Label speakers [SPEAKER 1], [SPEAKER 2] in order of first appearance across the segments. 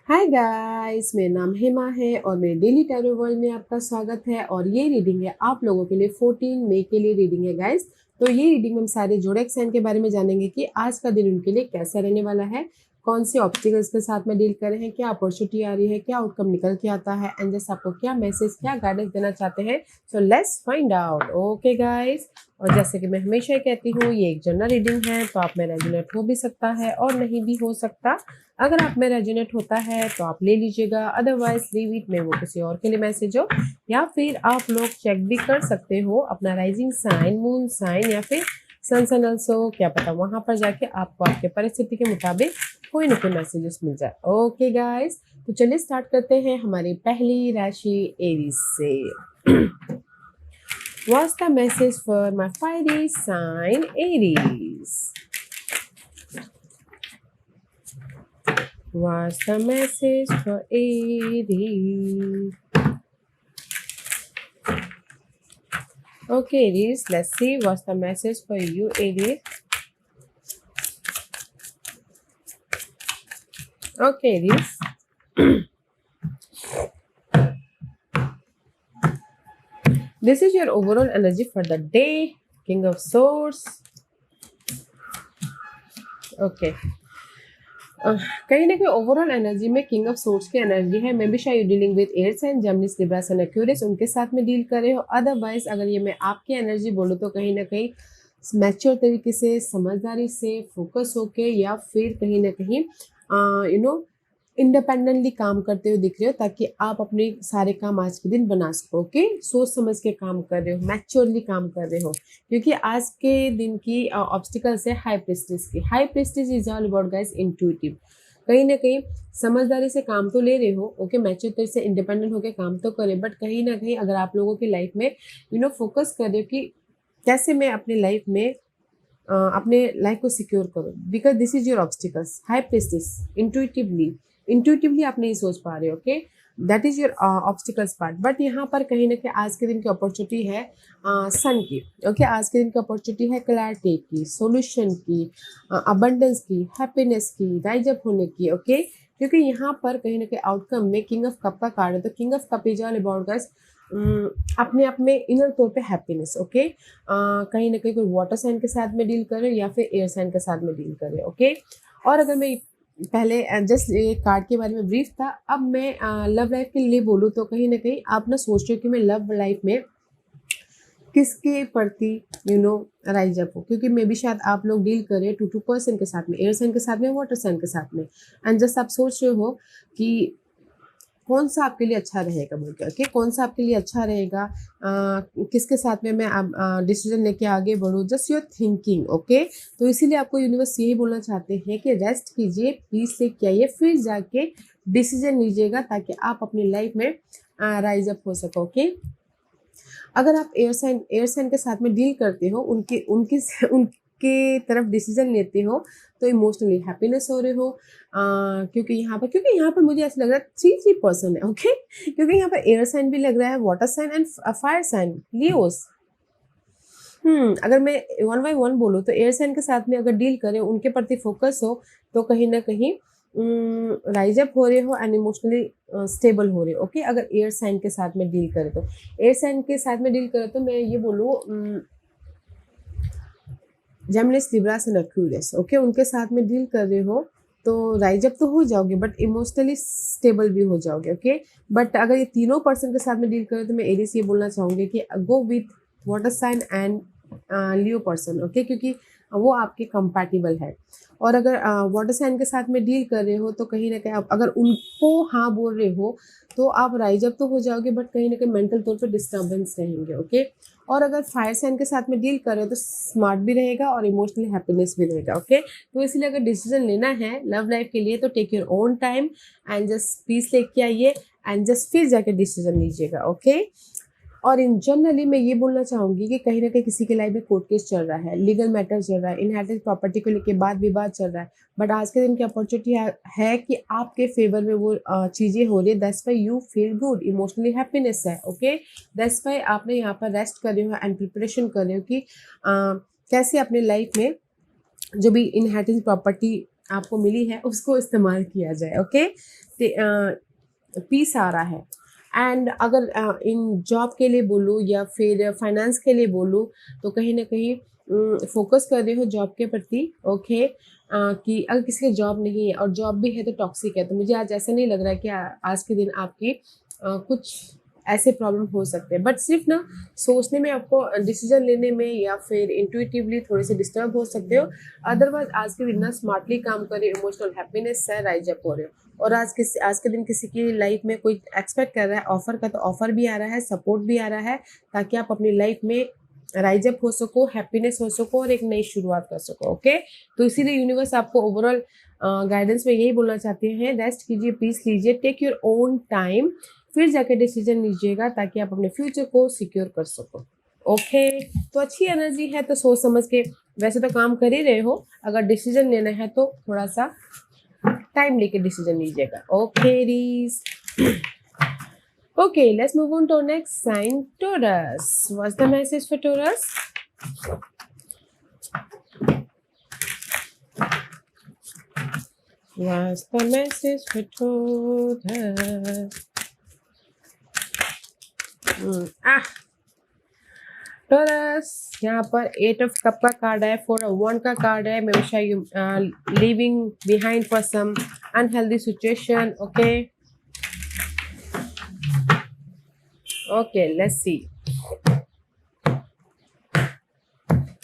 [SPEAKER 1] Hi guys, मेरा नाम हेमा है और मेरे डेली टैरो वर्ल्ड में आपका स्वागत है। और ये रीडिंग है आप लोगों के लिए 14 मई के लिए रीडिंग है गाइस। तो ये रीडिंग में हम सारे जोड़क साइन के बारे में जानेंगे कि आज का दिन उनके लिए कैसा रहने वाला है, कौन से ऑब्स्टिकल्स के साथ में डील कर रहे हैं, क्या अपॉर्चुनिटी आ रही है, क्या आउटकम निकल के आता है एंड जस्ट आपको क्या मैसेज, क्या गाइडेंस देना चाहते हैं। So let's find out. Okay guys, और जैसे कि मैं हमेशा ही कहती हूँ, ये एक जनरल रीडिंग है, तो आप में रेजोनेट हो भी सकता है और नहीं भी हो सकता। अगर आप में रेजोनेट होता है तो आप ले लीजिएगा, अदरवाइज लीव इट, में वो किसी और के लिए मैसेज हो। या फिर आप लोग चेक भी कर सकते हो अपना राइजिंग साइन, मून साइन या फिर सन सन ऑल्सो, क्या पता वहां पर जाके आपको आपके परिस्थिति के मुताबिक कोई ना कोई मैसेजेस मिल जाए। ओके गाइस, तो चलिए स्टार्ट करते हैं हमारी पहली राशि एरीज से। What's the message for my fiery sign Aries? What's the message for Aries? Okay, Aries, let's see what's the message for you, Aries. Okay, Aries. This is your overall energy for the day. King of Swords. Okay. कहीं ना कहीं overall energy में king of swords की energy है। May be शायद dealing with air sign, Gemini, Libra and Aquarius, उनके साथ में डील कर रहे हो। अदरवाइज अगर ये मैं आपकी एनर्जी बोलूँ तो कहीं ना कहीं मैच्योर तरीके से, समझदारी से, फोकस होके, या फिर कहीं ना कहीं इंडिपेंडेंटली काम करते हुए दिख रहे हो, ताकि आप अपने सारे काम आज के दिन बना सको। ओके, सोच समझ के काम कर रहे हो, मैच्योरली काम कर रहे हो, क्योंकि आज के दिन की ऑब्स्टिकल्स है हाई प्रेस्टिज की। High prestige is all about guys intuitive. कहीं ना कहीं समझदारी से काम तो ले रहे हो, ओके, मैच्योर तरह से इंडिपेंडेंट होकर काम तो करे, बट कहीं ना कहीं अगर आप लोगों की लाइफ में फोकस कर रहे हो कि कैसे मैं अपने लाइफ में अपने लाइफ को सिक्योर करो, because this is your obstacles. High prestige intuitively आप नहीं सोच पा रहे हो। Okay, that is your obstacles part. But यहाँ पर कहीं ना कहीं आज के दिन की अपॉर्चुनिटी है सन की। ओके, आज के दिन की अपॉर्चुनिटी है क्लैरिटी की, सोल्यूशन की, अबंडेंस की, हैप्पीनेस की, राइज अप होने की। ओके, क्योंकि यहाँ पर कहीं ना कहीं आउटकम में किंग ऑफ कप का कार्ड है। तो king of cup is all about guys अपने आप में इनर तौर पे हैप्पीनेस। ओके, कहीं ना कहीं कोई वाटर साइन के साथ में डील करे या फिर एयर साइन के साथ में डील करे। ओके, और अगर मैं पहले जस्ट ये कार्ड के बारे में ब्रीफ था, अब मैं लव लाइफ के लिए बोलूँ तो कहीं ना कहीं आप ना सोच रहे हो कि मैं लव लाइफ में किसके प्रति राइज अप हो, क्योंकि मे बी शायद आप लोग डील करें टू पर्सन के साथ में, एयर साइन के साथ में, वाटर साइन के साथ में, एंड जस्ट आप सोच रहे हो कि कौन सा आपके लिए अच्छा रहेगा बोल के। ओके, कौन सा आपके लिए अच्छा रहेगा, किसके साथ में मैं डिसीजन लेके आगे बढ़ूँ, जस्ट योर थिंकिंग। ओके, तो इसीलिए आपको यूनिवर्स यही बोलना चाहते हैं कि रेस्ट कीजिए, पीस लेके आइए, फिर जाके डिसीजन लीजिएगा, ताकि आप अपनी लाइफ में राइज अप हो सको। ओके, अगर आप एयर साइन के साथ में डील करते हो, उनके उनके उनके तरफ डिसीजन लेते हो, तो इमोशनली हैप्पीनेस हो रहे हो। क्योंकि यहाँ पर मुझे ऐसा लग रहा है 3 पर्सन है। ओके, क्योंकि यहाँ पर एयर साइन भी लग रहा है, water sign and fire sign, Leos. अगर मैं 1 बाय 1 बोलूँ तो एयर साइन के साथ में अगर डील करें, उनके प्रति फोकस हो, तो कहीं ना कहीं राइज अप हो रहे हो एंड इमोशनली स्टेबल हो रहे हो। ओके, अगर एयर साइन के साथ में डील करें तो, एयर साइन के साथ में डील करें तो मैं ये बोलूँ Gemini, Libra and Aquarius. Okay, उनके साथ में डील कर रहे हो तो राइज अप तो हो जाओगे, बट इमोशनली स्टेबल भी हो जाओगे। ओके, बट अगर ये तीनों पर्सन के साथ में डील करें तो मैं एरीज ये बोलना चाहूँगी कि go with water sign and Leo person. Okay, क्योंकि वो आपके कंपैटिबल है। और अगर वाटर साइन के साथ में डील कर रहे हो तो कहीं ना कहीं आप अगर उनको हाँ बोल रहे हो तो आप राइज अप तो हो जाओगे, बट कहीं ना कहीं मेंटल तौर पे डिस्टर्बेंस रहेंगे। ओके, और अगर फायर साइन के साथ में डील कर रहे हो तो स्मार्ट भी रहेगा और इमोशनली हैप्पीनेस भी रहेगा। ओके, तो इसलिए अगर डिसीजन लेना है लव लाइफ के लिए तो take your own time and just peace लेके आइए एंड जस्ट फिर जाके डिसीजन लीजिएगा। ओके, और इन जनरली मैं ये बोलना चाहूँगी कि कहीं ना कहीं किसी के लाइफ में कोर्ट केस चल रहा है, लीगल मैटर चल रहा है, इनहेरिटेंस प्रॉपर्टी को लेकर वाद विवाद चल रहा है, बट आज के दिन की अपॉर्चुनिटी है कि आपके फेवर में वो चीज़ें हो रही है। That's why you feel good, emotionally happiness है। ओके, दैट्स व्हाई आपने यहाँ पर रेस्ट कर रहे हो एंड प्रिपरेशन कर रहे हो कि कैसे अपने लाइफ में जो भी इनहेरिटेंस प्रॉपर्टी आपको मिली है उसको इस्तेमाल किया जाए। ओके, पीस आ रहा है। एंड अगर इन जॉब के लिए बोलूँ या फिर फाइनेंस के लिए बोलूँ तो कहीं ना कहीं फोकस कर रहे हो जॉब के प्रति। ओके, कि अगर किसी की जॉब नहीं है और जॉब भी है तो टॉक्सिक है, तो मुझे आज ऐसा नहीं लग रहा है कि आज के दिन आपकी कुछ ऐसे प्रॉब्लम हो सकते हैं। बट सिर्फ ना सोचने में आपको, डिसीजन लेने में या फिर इंट्यूटिवली थोड़े से डिस्टर्ब हो सकते हो। अदरवाइज आज के दिन ना स्मार्टली काम करें, इमोशनल हैप्पीनेस से राइज अप हो रहे हो। और आज के दिन किसी की लाइफ में कोई एक्सपेक्ट कर रहा है ऑफर का, तो ऑफर भी आ रहा है, सपोर्ट भी आ रहा है, ताकि आप अपनी लाइफ में राइज अप हो सको, हैप्पीनेस हो सको और एक नई शुरुआत कर सको। ओके, तो इसीलिए यूनिवर्स आपको ओवरऑल गाइडेंस में यही बोलना चाहते हैं, रेस्ट कीजिए, पीस लीजिए, टेक योर ओन टाइम, फिर जाके डिसीजन लीजिएगा ताकि आप अपने फ्यूचर को सिक्योर कर सको। ओके, तो अच्छी एनर्जी है तो सोच समझ के, वैसे तो काम कर ही रहे हो, अगर डिसीजन लेना है तो थोड़ा सा टाइम लेके डिसीजन लीजिएगा। Okay Aries, okay, let's move on to our next sign, Taurus. What's the message for Taurus? What's the message for Taurus? Taurus, यहाँ पर 8 of Cup का कार्ड है, 4 of Wand का कार्ड है। May be you leaving behind for some unhealthy situation. Okay. Okay, let's see.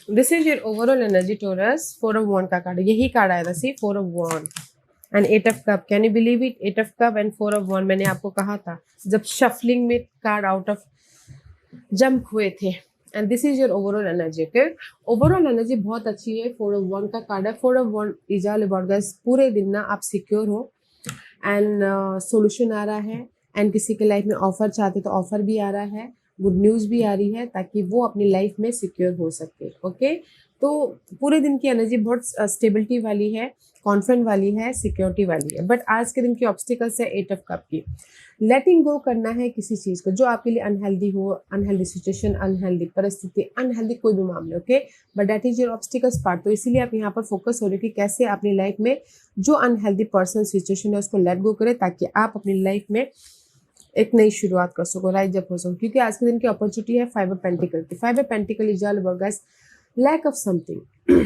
[SPEAKER 1] This is your overall energy, Taurus. 4 of Wand का card, यही card आया था, सी 4 of Wand and 8 of Cup. Can you believe it? 8 of Cup and 4 of Wand. मैंने आपको कहा था जब shuffling में कार्ड आउट ऑफ जंप हुए थे। And this is your overall energy. Okay, overall energy बहुत अच्छी है। 4 of Wand का कार्ड है। 4 of Wand is all about guys, पूरे दिन ना आप सिक्योर हो एंड सोल्यूशन आ रहा है, एंड किसी के लाइफ में ऑफर चाहते तो ऑफर भी आ रहा है, गुड न्यूज़ भी आ रही है, ताकि वो अपनी लाइफ में सिक्योर हो सके। ओके, तो पूरे दिन की एनर्जी बहुत स्टेबिलिटी वाली है, कॉन्फिडेंट वाली है, सिक्योरिटी वाली है। बट आज के दिन की ऑब्स्टिकल्स है 8 of Cup की। लेटिंग गो करना है किसी चीज़ को जो आपके लिए अनहेल्दी हो, अनहेल्दी सिचुएशन, अनहेल्दी परिस्थिति, अनहेल्दी कोई भी मामले। Okay, but that is your obstacles part. तो इसीलिए आप यहाँ पर फोकस हो रहे हो कि कैसे अपनी लाइफ में जो अनहेल्दी पर्सन सिचुएशन है उसको लेट गो करें, ताकि आप अपनी लाइफ में एक नई शुरुआत कर सको, राइज अप हो सको। क्योंकि आज के दिन की अपॉर्चुनिटी है 5 of Pentacles की। 5 of Pentacles is all about guys lack of something.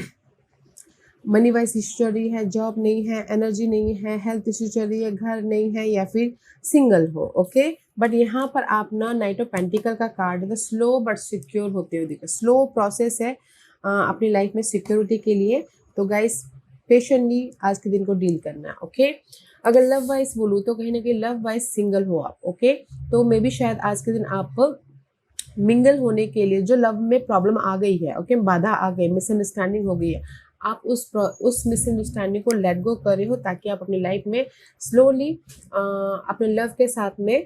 [SPEAKER 1] Money wise issue चल रही है, जॉब नहीं है, एनर्जी नहीं है, हेल्थ इशू चल रही है, घर नहीं है, या फिर सिंगल हो। ओके, बट यहाँ पर आप ना नाइट ऑफ पेंटिकल का कार्ड है, स्लो बट सिक्योर होते हुए दिखे। स्लो प्रोसेस है अपनी लाइफ में सिक्योरिटी के लिए। तो गाइस पेशेंटली आज के दिन को डील करना है। ओके, अगर लव वाइज बोलूँ तो कहीं ना कहीं लव वाइज सिंगल हो आप। ओके, तो मे बी शायद आज के दिन आप मिंगल होने के लिए, जो लव में प्रॉब्लम आ गई है, ओके, बाधा आ गई, मिसअंडरस्टैंडिंग हो गई है, आप उस मिसअंडरस्टैंडिंग को लेट गो करे हो, ताकि आप अपनी लाइफ में स्लोली अपने लव के साथ में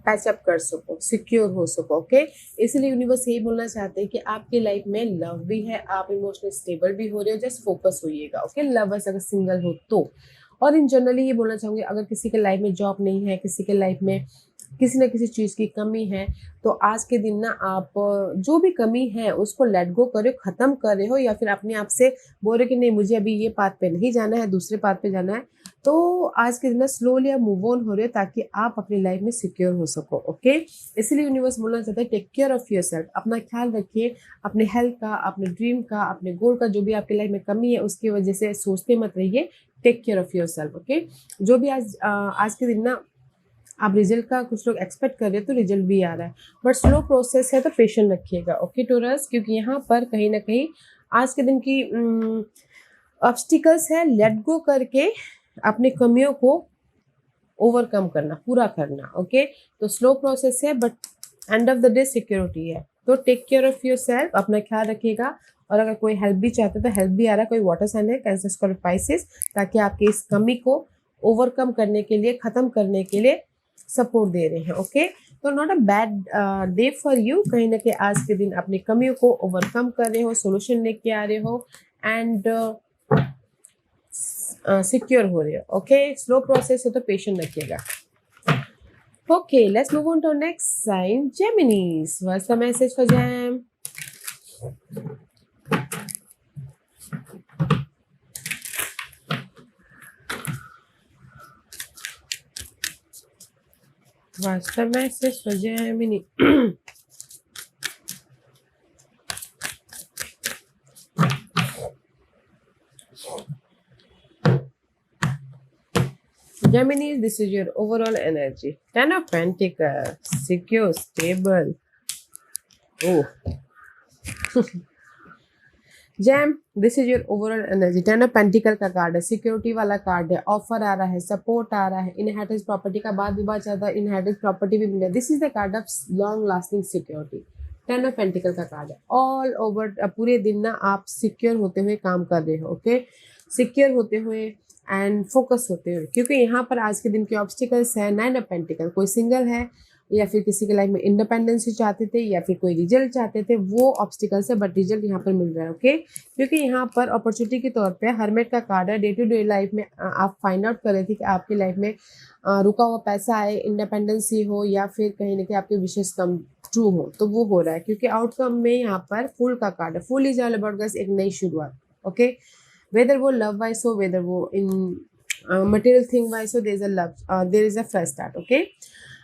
[SPEAKER 1] पैचअप कर सको, सिक्योर हो सको। ओके, इसलिए यूनिवर्स यही बोलना चाहते हैं कि आपकी लाइफ में लव भी है, आप इमोशनली स्टेबल भी हो रहे हो, जस्ट फोकस होइएगा। ओके, लवर्स अगर सिंगल हो तो। और इन जनरली ये बोलना चाहूँगी, अगर किसी के लाइफ में जॉब नहीं है, किसी के लाइफ में किसी न किसी चीज़ की कमी है, तो आज के दिन ना आप जो भी कमी है उसको लेट गो करे, ख़त्म कर रहे हो, या फिर अपने आप से बोल रहे हो कि नहीं मुझे अभी ये पाथ पे नहीं जाना है, दूसरे पाथ पे जाना है। तो आज के दिन ना स्लोली आप मूव ऑन हो रहे हो, ताकि आप अपनी लाइफ में सिक्योर हो सको। ओके, इसलिए यूनिवर्स बोलना चाहता है take care of yourself. अपना ख्याल रखिए, अपने हेल्थ का, अपने ड्रीम का, अपने गोल का, जो भी आपकी लाइफ में कमी है उसकी वजह से सोचते मत रहिए। Take care of yourself. Okay, जो भी आज के दिन ना आप रिजल्ट का कुछ लोग एक्सपेक्ट कर रहे हैं तो रिजल्ट भी आ रहा है, बट स्लो प्रोसेस है तो पेशेंट रखिएगा। ओके टोरस, क्योंकि यहाँ पर कहीं ना कहीं आज के दिन की ऑब्स्टिकल्स है, लेट गो करके अपनी कमियों को ओवरकम करना, पूरा करना। ओके, तो स्लो प्रोसेस है but end of the day security है। तो take care of yourself, अपना ख्याल रखिएगा। और अगर कोई हेल्प भी चाहते तो हेल्प भी आ रहा है, कोई वाटर साइन है, कैंसर, स्कॉर्पियो, पाइसेस, ताकि आपकी इस कमी को ओवरकम करने के लिए, ख़त्म करने के लिए सपोर्ट दे रहे हैं। ओके, तो not a bad day for you. कहीं ना कहीं आज के दिन अपनी कमियों को ओवरकम कर रहे हो, सोल्यूशन लेके आ रहे हो एंड सिक्योर हो रहे हो। ओके, स्लो प्रोसेस है तो पेशेंट रखिएगा। Okay, let's move on to next sign, Geminis. What's the message for Gem? वास्तव में से Gemini. Gemini, this is your overall energy. Ten of Pentacles, secure, stable. Oh. Jam, this is your overall energy. Ten of pentacle का card है, security वाला card है, offer आ रहा है, support आ रहा है, इनहेरिटेंस प्रॉपर्टी का बाद विवाद ज्यादा, इनहेरिटेंस प्रॉपर्टी भी मिले. This is the card of long lasting security. Ten of pentacle का कार्ड है. ऑल ओवर पूरे दिन ना आप सिक्योर होते हुए काम कर रहे हो. ओके, सिक्योर होते हुए एंड फोकस होते हुए, क्योंकि यहाँ पर आज के दिन के ऑब्स्टिकल्स है. नाइन ऑफ पेंटिकल, कोई सिंगल है या फिर किसी के लाइफ में इंडिपेंडेंस चाहते थे या फिर कोई रिजल्ट चाहते थे, वो ऑब्स्टिकल्स है, बट रिजल्ट यहाँ पर मिल रहा है. ओके, क्योंकि यहाँ पर अपॉर्चुनिटी के तौर पे हरमेट का कार्ड है. डे टू डे लाइफ में आप फाइंड आउट कर रहे थे कि आपकी लाइफ में रुका हुआ पैसा आए, इंडिपेंडेंसी हो या फिर कहीं ना कहीं आपके विशेष कम ट्रू हो, तो वो हो रहा है. क्योंकि आउटकम में यहाँ पर फूल का कार्ड है. Fool is all about guys एक नई शुरुआत. ओके, वेदर वो लव वाइज हो, वेदर वो इन मटेरियल थिंग वाइज हो, there is a fresh start. Okay,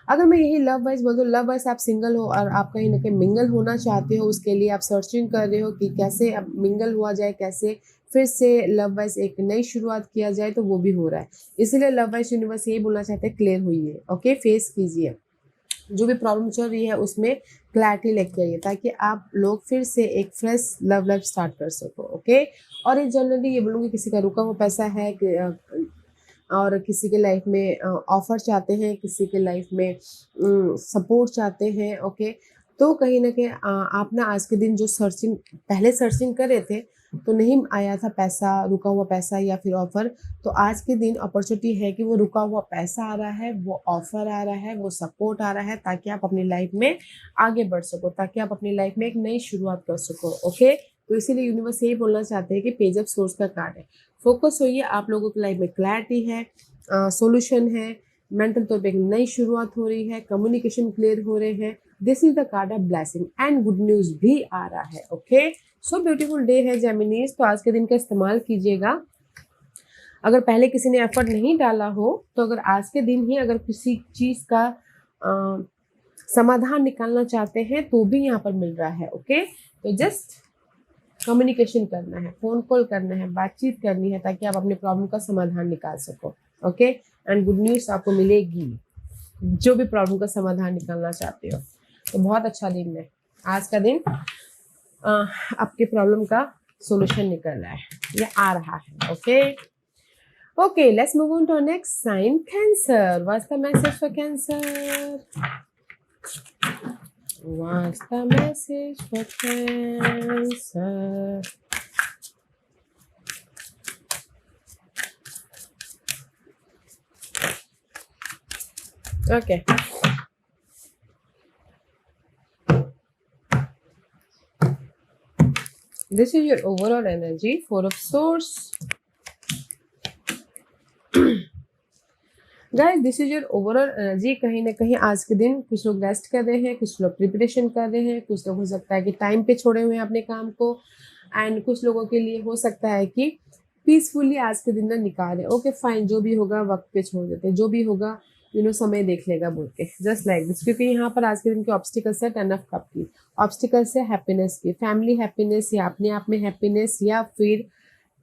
[SPEAKER 1] अगर मैं यही लव वाइज बोल दूँ, लव वाइज आप सिंगल हो और आप कहीं ना कहीं मिंगल होना चाहते हो, उसके लिए आप सर्चिंग कर रहे हो कि कैसे अब मिंगल हुआ जाए, कैसे फिर से लव वाइज एक नई शुरुआत किया जाए, तो वो भी हो रहा है. इसलिए लव वाइज यूनिवर्स यही बोलना चाहते हैं, क्लियर होइए. ओके, फेस कीजिए जो भी प्रॉब्लम चल रही है, उसमें क्लैरिटी लेके आइए ताकि आप लोग फिर से एक फ्रेश लव लाइफ स्टार्ट कर सको. ओके, और ये जनरली ये बोलूँगी, किसी का रुका हुआ पैसा है और किसी के लाइफ में ऑफर चाहते हैं, किसी के लाइफ में सपोर्ट चाहते हैं. ओके, तो कहीं ना कहीं आप ना आज के दिन जो पहले सर्चिंग कर रहे थे तो नहीं आया था पैसा, रुका हुआ पैसा या फिर ऑफर, तो आज के दिन अपॉर्चुनिटी है कि वो रुका हुआ पैसा आ रहा है, वो ऑफर आ रहा है, वो सपोर्ट आ रहा है, ताकि आप अपनी लाइफ में आगे बढ़ सको, ताकि आप अपनी लाइफ में एक नई शुरुआत कर सको. ओके, तो इसीलिए यूनिवर्स यही बोलना चाहते हैं कि पेज ऑफ सोर्स का कार्ड है. फोकस होइए, आप लोगों की लाइफ में क्लैरिटी है, सॉल्यूशन है, मेंटल तौर पे एक नई शुरुआत हो रही है, कम्युनिकेशन क्लियर हो रहे हैं. This is the card of blessing and good news भी आ रहा है. ओके, सो ब्यूटीफुल डे है जेमिनीज. तो आज के दिन का इस्तेमाल कीजिएगा. अगर पहले किसी ने एफर्ट नहीं डाला हो, तो अगर आज के दिन ही अगर किसी चीज का समाधान निकालना चाहते हैं तो भी यहाँ पर मिल रहा है. ओके, तो जस्ट कम्युनिकेशन करना है, फोन कॉल करना है, बातचीत करनी है, ताकि आप अपने प्रॉब्लम का समाधान निकाल सको. ओके, एंड गुड न्यूज आपको मिलेगी जो भी प्रॉब्लम का समाधान निकालना चाहते हो. तो बहुत अच्छा दिन है आज का दिन. आपके प्रॉब्लम का सॉल्यूशन निकल रहा है, ये आ रहा है. Okay, okay, let's move on to next sign, Cancer. What's the message for Cancer? What's the message for Cancer? Okay. This is your overall energy. Four of Swords. Guys, this is your overall energy. कहीं ना कहीं आज के दिन कुछ लोग rest कर रहे हैं, कुछ लोग प्रिपरेशन कर रहे हैं, कुछ लोग हो सकता है कि टाइम पे छोड़े हुए हैं अपने काम को, एंड कुछ लोगों के लिए हो सकता है कि पीसफुली आज के दिन ना निकाल रहे. ओके फाइन, जो भी होगा वक्त पे छोड़ देते हैं, जो भी होगा समय देख लेगा बोल के, जस्ट लाइक दिस. क्योंकि यहाँ पर आज के दिन के ऑब्स्टिकल्स है 10 ऑफ कप की. ऑब्स्टिकल्स है हैप्पीनेस की, फैमिली हैप्पीनेस या अपने आप में हैप्पीनेस, या फिर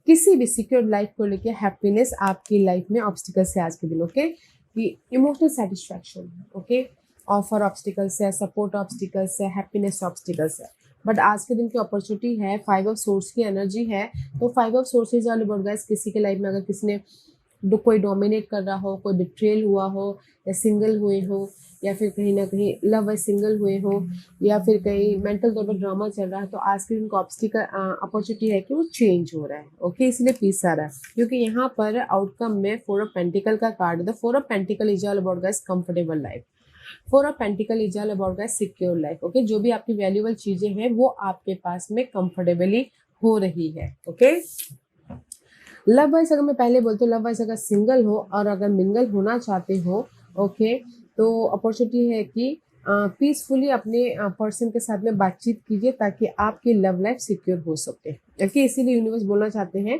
[SPEAKER 1] किसी भी सिक्योर लाइफ को लेके हैप्पीनेस आपकी लाइफ में ऑब्स्टिकल्स है आज के दिन. ओके, कि emotional satisfaction. Okay, offer obstacles है, सपोर्ट ऑब्स्टिकल्स है, हैप्पीनेस ऑब्स्टिकल्स है. बट आज के दिन की अपॉर्चुनिटी है, 5 ऑफ सोर्स की एनर्जी है. तो 5 ऑफ सोर्सेज वाले वर्ड गाइस, किसी के लाइफ में अगर किसी ने कोई डोमिनेट कर रहा हो, कोई बिट्रेल हुआ हो, या सिंगल हुए हो, या फिर कहीं ना कहीं लव वाइज सिंगल हुए हो, या फिर कहीं मेंटल तौर पर ड्रामा चल रहा है, तो आज के दिन को ऑब्स्टिकल अपॉर्चुनिटी है कि वो चेंज हो रहा है. ओके, इसलिए पीस आ रहा है. क्योंकि यहाँ पर आउटकम में 4 ऑफ पेंटिकल का कार्ड है. 4 of pentacle is all about guys comfortable life. 4 of pentacle is all about guys secure life. Okay, जो भी आपकी वैल्यूएबल चीजें हैं वो आपके पास में कंफर्टेबली हो रही है. ओके, लव वाइज अगर मैं पहले बोलती हूँ, लव वाइज अगर सिंगल हो और अगर मिंगल होना चाहते हो, ओके, तो अपॉर्चुनिटी है कि पीसफुली अपने पर्सन के साथ में बातचीत कीजिए ताकि आपकी लव लाइफ सिक्योर हो सके. ओके, इसीलिए यूनिवर्स बोलना चाहते हैं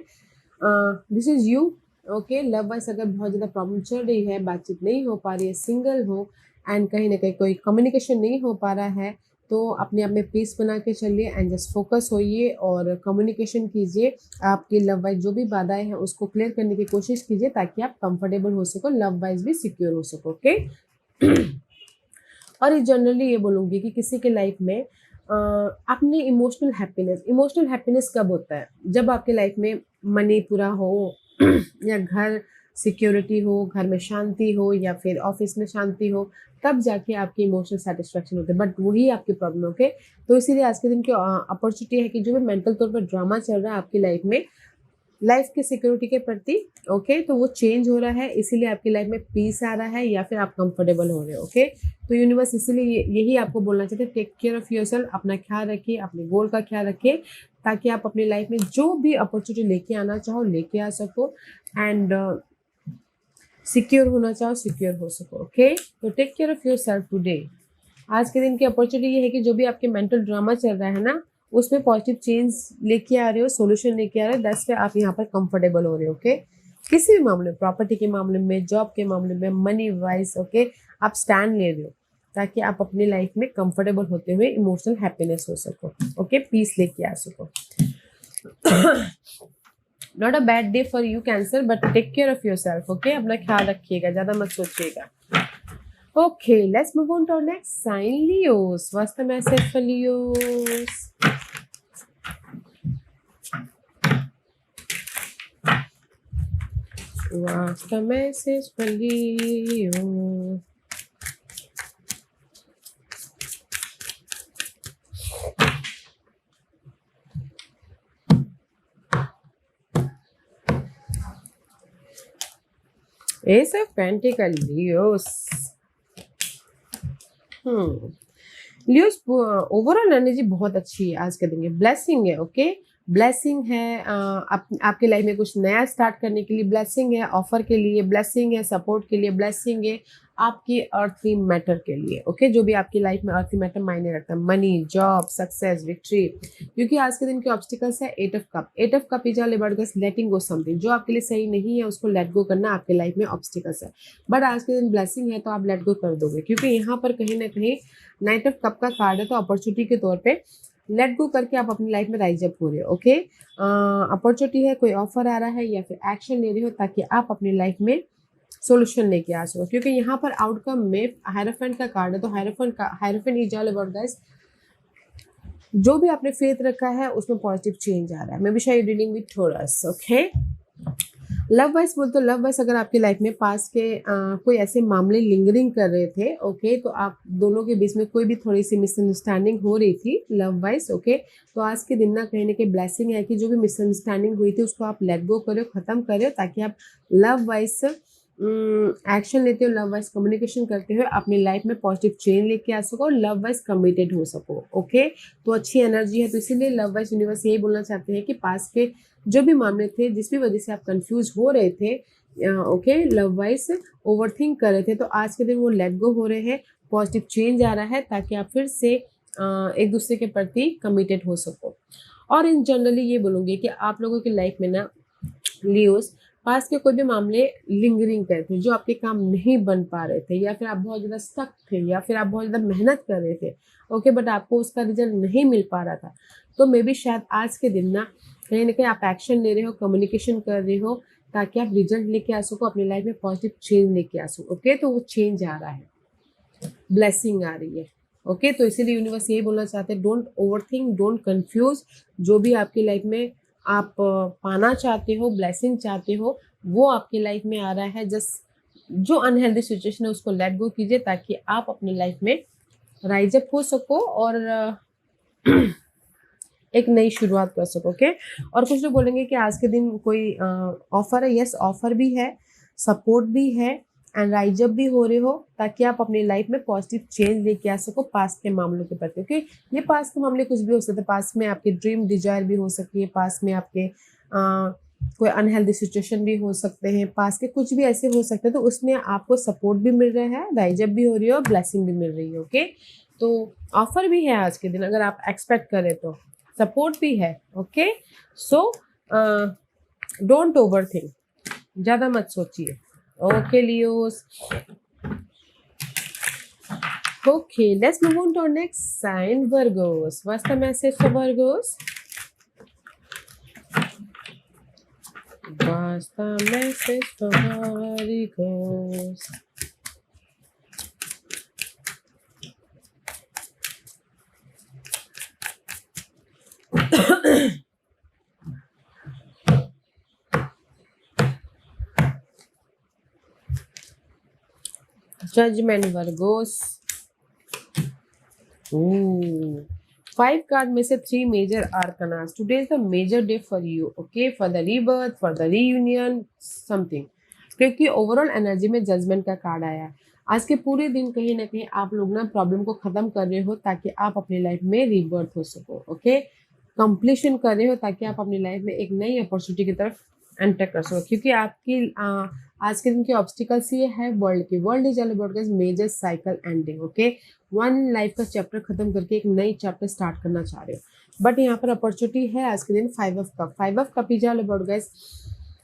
[SPEAKER 1] this is you. Okay, love wise अगर बहुत ज़्यादा प्रॉब्लम चल रही है, बातचीत नहीं हो पा रही है, सिंगल हो एंड कहीं ना कहीं कोई कम्युनिकेशन नहीं हो पा रहा है तो अपने आप में पीस बना के चलिए एंड जस्ट फोकस होइए और कम्युनिकेशन कीजिए। आपकी लव वाइज जो भी बाधाएं हैं उसको क्लियर करने की कोशिश कीजिए ताकि आप कंफर्टेबल हो सको, लव वाइज भी सिक्योर हो सको। ओके। और जनरली ये बोलूँगी कि किसी के लाइफ में अपनी इमोशनल हैप्पीनेस कब होता है? जब आपके लाइफ में मनी पूरा हो या घर सिक्योरिटी हो, घर में शांति हो या फिर ऑफिस में शांति हो, तब जाके आपकी इमोशनल सेटिस्फैक्शन होते हैं। बट वही आपकी प्रॉब्लम। ओके। तो इसीलिए आज के दिन की अपॉर्चुनिटी है कि जो भी मेंटल तौर पर ड्रामा चल रहा है आपकी लाइफ में, लाइफ की सिक्योरिटी के प्रति, ओके, तो वो चेंज हो रहा है, इसीलिए आपकी लाइफ में पीस आ रहा है या फिर आप कंफर्टेबल हो रहे हो। ओके। तो यूनिवर्स इसीलिए यही आपको बोलना चाहते हैं, टेक केयर ऑफ योरसेल्फ, अपना ख्याल रखिए, अपने गोल का ख्याल रखिए ताकि आप अपनी लाइफ में जो भी अपॉर्चुनिटी लेके आना चाहो लेके आ सको एंड सिक्योर होना चाहो सिक्योर हो सको। ओके। तो take care of yourself today. आज के दिन की अपॉर्चुनिटी ये है कि जो भी आपके मेंटल ड्रामा चल रहा है ना, उसमें पॉजिटिव चेंज लेके आ रहे हो, सॉल्यूशन लेके आ रहे हो, दैट्स पे आप यहाँ पर कंफर्टेबल हो रहे हो। ओके। किसी भी मामले में, प्रॉपर्टी के मामले में, जॉब के मामले में, मनी वाइज, ओके, आप स्टैंड ले रहे हो ताकि आप अपनी लाइफ में कंफर्टेबल होते हुए इमोशनल हैप्पीनेस हो सको। ओके। पीस लेके आ सको। Not a bad day for you Cancer, but take care of yourself. Okay. अपना ख्याल रखिएगा, ज्यादा मत सोचिएगा। Okay, let's move on to our next sign, Leos. What's the message for Leos? What's the message for Leo? Ace of Pentacles, Leos. Leos overall energy बहुत अच्छी है आज के दिन की। ब्लेसिंग है। ओके। ब्लेसिंग है, आपके लाइफ में कुछ नया स्टार्ट करने के लिए ब्लेसिंग है, ऑफर के लिए ब्लेसिंग है, सपोर्ट के लिए ब्लेसिंग है, आपकी अर्थी मैटर के लिए। ओके। जो भी आपकी लाइफ में अर्थी मैटर मायने रखता है, मनी, जॉब, सक्सेस, विक्ट्री। क्योंकि आज के दिन के ऑब्स्टिकल्स है 8 of cup. 8 of cup is all about just letting go something. जो आपके लिए सही नहीं है उसको लेट गो करना आपके लाइफ में ऑब्स्टिकल्स है। बट आज के दिन ब्लेसिंग है तो आप लेट गो कर दोगे, क्योंकि यहाँ पर कहीं ना कहीं नाइट ऑफ कप का कार्ड है, तो अपॉर्चुनिटी के तौर पे लेट गो करके आप अपनी लाइफ में राइज अप हो रहे हो। ओके। अपॉर्चुनिटी है, कोई ऑफर आ रहा है या फिर एक्शन ले रहे हो ताकि आप अपनी लाइफ में सॉल्यूशन लेके आ सको। क्योंकि यहाँ पर आउटकम में हायरोफेंट का कार्ड है, तो hierophant is all about guys, जो भी आपने फेथ रखा है उसमें पॉजिटिव चेंज आ रहा है। मे बी शायद dealing with Taurus. Okay. Love wise बोल तो लव वाइज अगर आपकी लाइफ में पास के कोई ऐसे मामले लिंगरिंग कर रहे थे, ओके, तो आप दोनों के बीच में कोई भी थोड़ी सी मिसअंडरस्टैंडिंग हो रही थी लव वाइज, ओके, तो आज के दिन ना कहीं ना कहीं ब्लेसिंग है कि जो भी मिसअंडरस्टैंडिंग हुई थी उसको आप लेट गो करो, खत्म करो, ताकि आप लव वाइज एक्शन लेते हो, लव वाइज कम्युनिकेशन करते हुए अपनी लाइफ में पॉजिटिव चेंज लेके आ सको, लव वाइज कमिटेड हो सको। ओके। तो अच्छी एनर्जी है, तो इसीलिए लव वाइज यूनिवर्स यही बोलना चाहते हैं कि पास के जो भी मामले थे, जिस भी वजह से आप कंफ्यूज हो रहे थे, ओके, लव वाइज ओवरथिंक कर रहे थे, तो आज के दिन वो लेट गो हो रहे हैं, पॉजिटिव चेंज आ रहा है ताकि आप फिर से एक दूसरे के प्रति कमिटेड हो सको। और इन जनरली ये बोलूँगी कि आप लोगों की लाइफ में ना लियोस पास के कोई भी मामले लिंगरिंग कर थे, जो आपके काम नहीं बन पा रहे थे, या फिर आप बहुत ज़्यादा स्टक थे, या फिर आप बहुत ज़्यादा मेहनत कर रहे थे, ओके, बट आपको उसका रिजल्ट नहीं मिल पा रहा था, तो मे बी शायद आज के दिन ना कहीं आप एक्शन ले रहे हो, कम्युनिकेशन कर रहे हो ताकि आप रिजल्ट लेके आ सको, अपनी लाइफ में पॉजिटिव चेंज लेके आ सको। ओके। तो वो चेंज आ रहा है, ब्लेसिंग आ रही है। ओके। तो इसीलिए यूनिवर्स यही बोलना चाहते हैं, डोंट ओवरथिंक, डोंट कंफ्यूज। जो भी आपकी लाइफ में आप पाना चाहते हो, ब्लेसिंग चाहते हो, वो आपकी लाइफ में आ रहा है। जस्ट जो अनहेल्दी सिचुएशन है उसको लेट गो कीजिए ताकि आप अपनी लाइफ में राइज अप हो सको और एक नई शुरुआत कर सको। ओके। और कुछ लोग बोलेंगे कि आज के दिन कोई ऑफर है। यस, ऑफर भी है, सपोर्ट भी है एंड राइज अप भी हो रहे हो ताकि आप अपनी लाइफ में पॉजिटिव चेंज लेके आ सको पास्ट के मामलों के प्रति। ओके। ये पास्ट के मामले कुछ भी हो सकते हैं, पास्ट में आपके ड्रीम डिजायर भी हो सकती है, पास्ट में आपके कोई अनहेल्दी सिचुएशन भी हो सकते हैं, पास्ट के कुछ भी ऐसे हो सकते हैं, तो उसमें आपको सपोर्ट भी मिल रहा है, राइज अप भी हो रही है और ब्लेसिंग भी मिल रही है। ओके। तो ऑफर भी है आज के दिन, अगर आप एक्सपेक्ट करें तो सपोर्ट भी है। Okay. So don't over think, ज़्यादा मत सोचिए। Okay Leos. Okay, let's move on to our next sign, Virgos. What's the message for Virgos? What's the message for Virgos? Judgment, Virgos. Ooh. 5 card में से 3 major arcanas. Today is the major day for you, okay? For the rebirth, for the reunion, something. क्योंकि overall energy में judgement का card आया। आज के पूरे दिन कहीं ना कहीं आप लोग ना प्रॉब्लम को खत्म कर रहे हो ताकि आप अपनी लाइफ में रीबर्थ हो सको, ओके? कंप्लीशन कर रहे हो ताकि आप अपनी लाइफ में एक नई अपॉर्चुनिटी की तरफ एंटर कर सको, क्योंकि आपकी आज के दिन की ऑब्स्टिकल्स ये है world is all about major cycle ending, okay? One life का चैप्टर खत्म करके एक नई चैप्टर स्टार्ट करना चाह रहे हो, बट यहाँ पर अपॉर्चुनिटी है आज के दिन 5 of cup is all about guys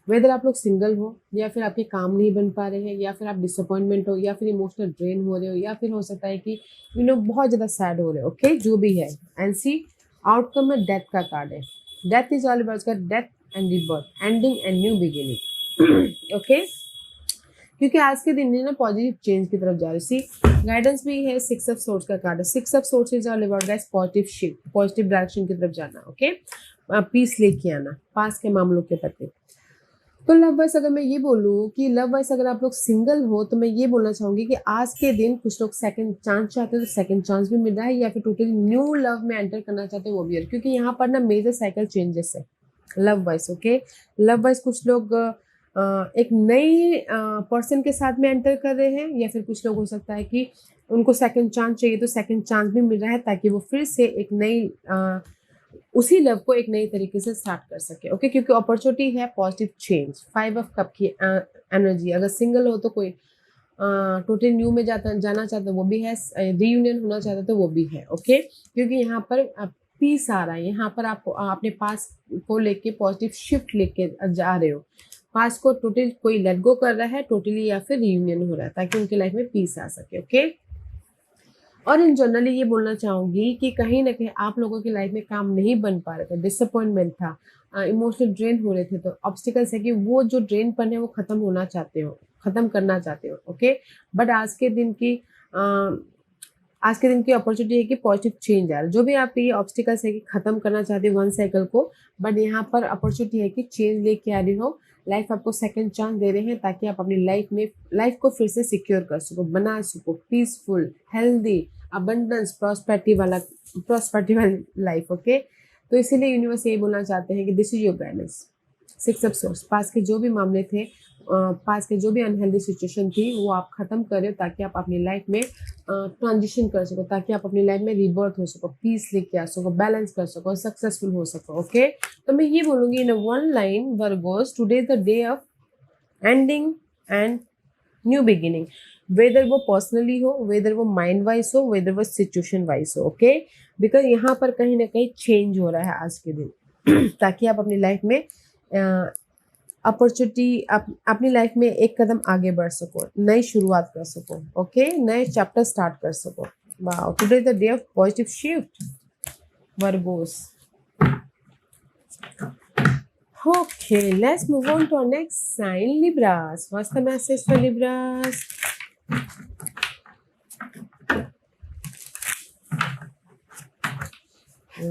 [SPEAKER 1] whether आप लोग सिंगल हो या फिर आपके काम नहीं बन पा रहे हैं या फिर आप डिसअपॉइंटमेंट हो या फिर इमोशनल ड्रेन हो रहे हो या फिर हो सकता है कि बहुत ज़्यादा सैड हो रहे हो, ओके? जो भी है एंड सी आउटकम में डेथ का कार्ड है। Death is all about death and rebirth, ending and new beginning, okay? क्योंकि आज के दिन ना पॉजिटिव चेंज की तरफ जा रही सी गाइडेंस भी है। 6 ऑफ सोर्ट्स का कार्ड है। 6 of sorts is all about guys positive shift, positive direction की तरफ जाना, ओके? पीस लेके आना पास के मामलों के प्रति। तो लव वाइज अगर मैं ये बोलूँ कि लव वाइज अगर आप लोग सिंगल हो तो मैं ये बोलना चाहूँगी कि आज के दिन कुछ लोग सेकंड चांस चाहते हैं तो सेकंड चांस भी मिल रहा है, या फिर टोटली न्यू लव में एंटर करना चाहते हैं वो भी है, क्योंकि यहाँ पर ना मेजर साइकिल चेंजेस है love wise, okay? Love wise कुछ लोग एक नई पर्सन के साथ में एंटर कर रहे हैं, या फिर कुछ लोग हो सकता है कि उनको सेकंड चांस चाहिए तो सेकंड चांस भी मिल रहा है ताकि वो फिर से एक नई उसी लव को एक नई तरीके से स्टार्ट कर सके, ओके? क्योंकि अपॉर्चुनिटी है पॉजिटिव चेंज। 5 ऑफ कप की एनर्जी। अगर सिंगल हो तो कोई टोटली न्यू में जाना चाहता है वो भी है, रीयूनियन होना चाहता है तो वो भी है, ओके? क्योंकि यहाँ पर पीस आ रहा है, यहाँ पर आप अपने पास को लेके पॉजिटिव शिफ्ट लेके जा रहे हो। पास को टोटली कोई लेट गो कर रहा है टोटली या फिर रीयूनियन हो रहा है ताकि उनकी लाइफ में पीस आ सके, ओके? और इन जनरली ये बोलना चाहूँगी कि कहीं ना कहीं आप लोगों की लाइफ में काम नहीं बन पा रहे थे, डिसअपॉइंटमेंट था, इमोशनल ड्रेन हो रहे थे, तो ऑब्स्टिकल्स है कि वो जो ड्रेनपन है वो खत्म होना चाहते हो, खत्म करना चाहते हो, ओके? बट आज के दिन की अपॉर्चुनिटी है कि पॉजिटिव चेंज आ रहा है। जो भी आप ये ऑब्स्टिकल्स है कि खत्म करना चाहते हो वन साइकिल को, बट यहाँ पर अपॉर्चुनिटी है कि चेंज लेके आ रही हो। लाइफ आपको सेकंड चांस दे रहे हैं ताकि आप अपनी लाइफ को फिर से सिक्योर कर सको, बना सको पीसफुल, हेल्दी, अबंडेंस, प्रॉस्पेरिटी वाली लाइफ, ओके? तो इसीलिए यूनिवर्स ये बोलना चाहते हैं कि this is your guidance. 6 of swords, पास के जो भी मामले थे, पास के जो भी अनहेल्दी सिचुएशन थी वो आप खत्म कर रहे हो ताकि आप अपनी लाइफ में ट्रांजिशन कर सको, ताकि आप अपनी लाइफ में रिबर्थ हो सको, पीस लेके आ सको, बैलेंस कर सको, सक्सेसफुल हो सको, ओके? तो मैं ये बोलूँगी in one line, Virgos, today is the day of ending and new beginning. Whether वो पर्सनली हो, वेदर वो माइंड वाइज हो, वेदर वो सिचुएशन वाइज हो, ओके? बिकॉज यहाँ पर कहीं ना कहीं चेंज हो रहा है आज के दिन ताकि आप अपनी लाइफ में अपॉर्चुनिटी अपनी लाइफ में एक कदम आगे बढ़ सको, नई शुरुआत कर सको, ओके? नए चैप्टर स्टार्ट कर सको। Wow, today is the day of positive shift, Virgo's. Okay, let's move on to our next sign, Libras. What's the message for Libras?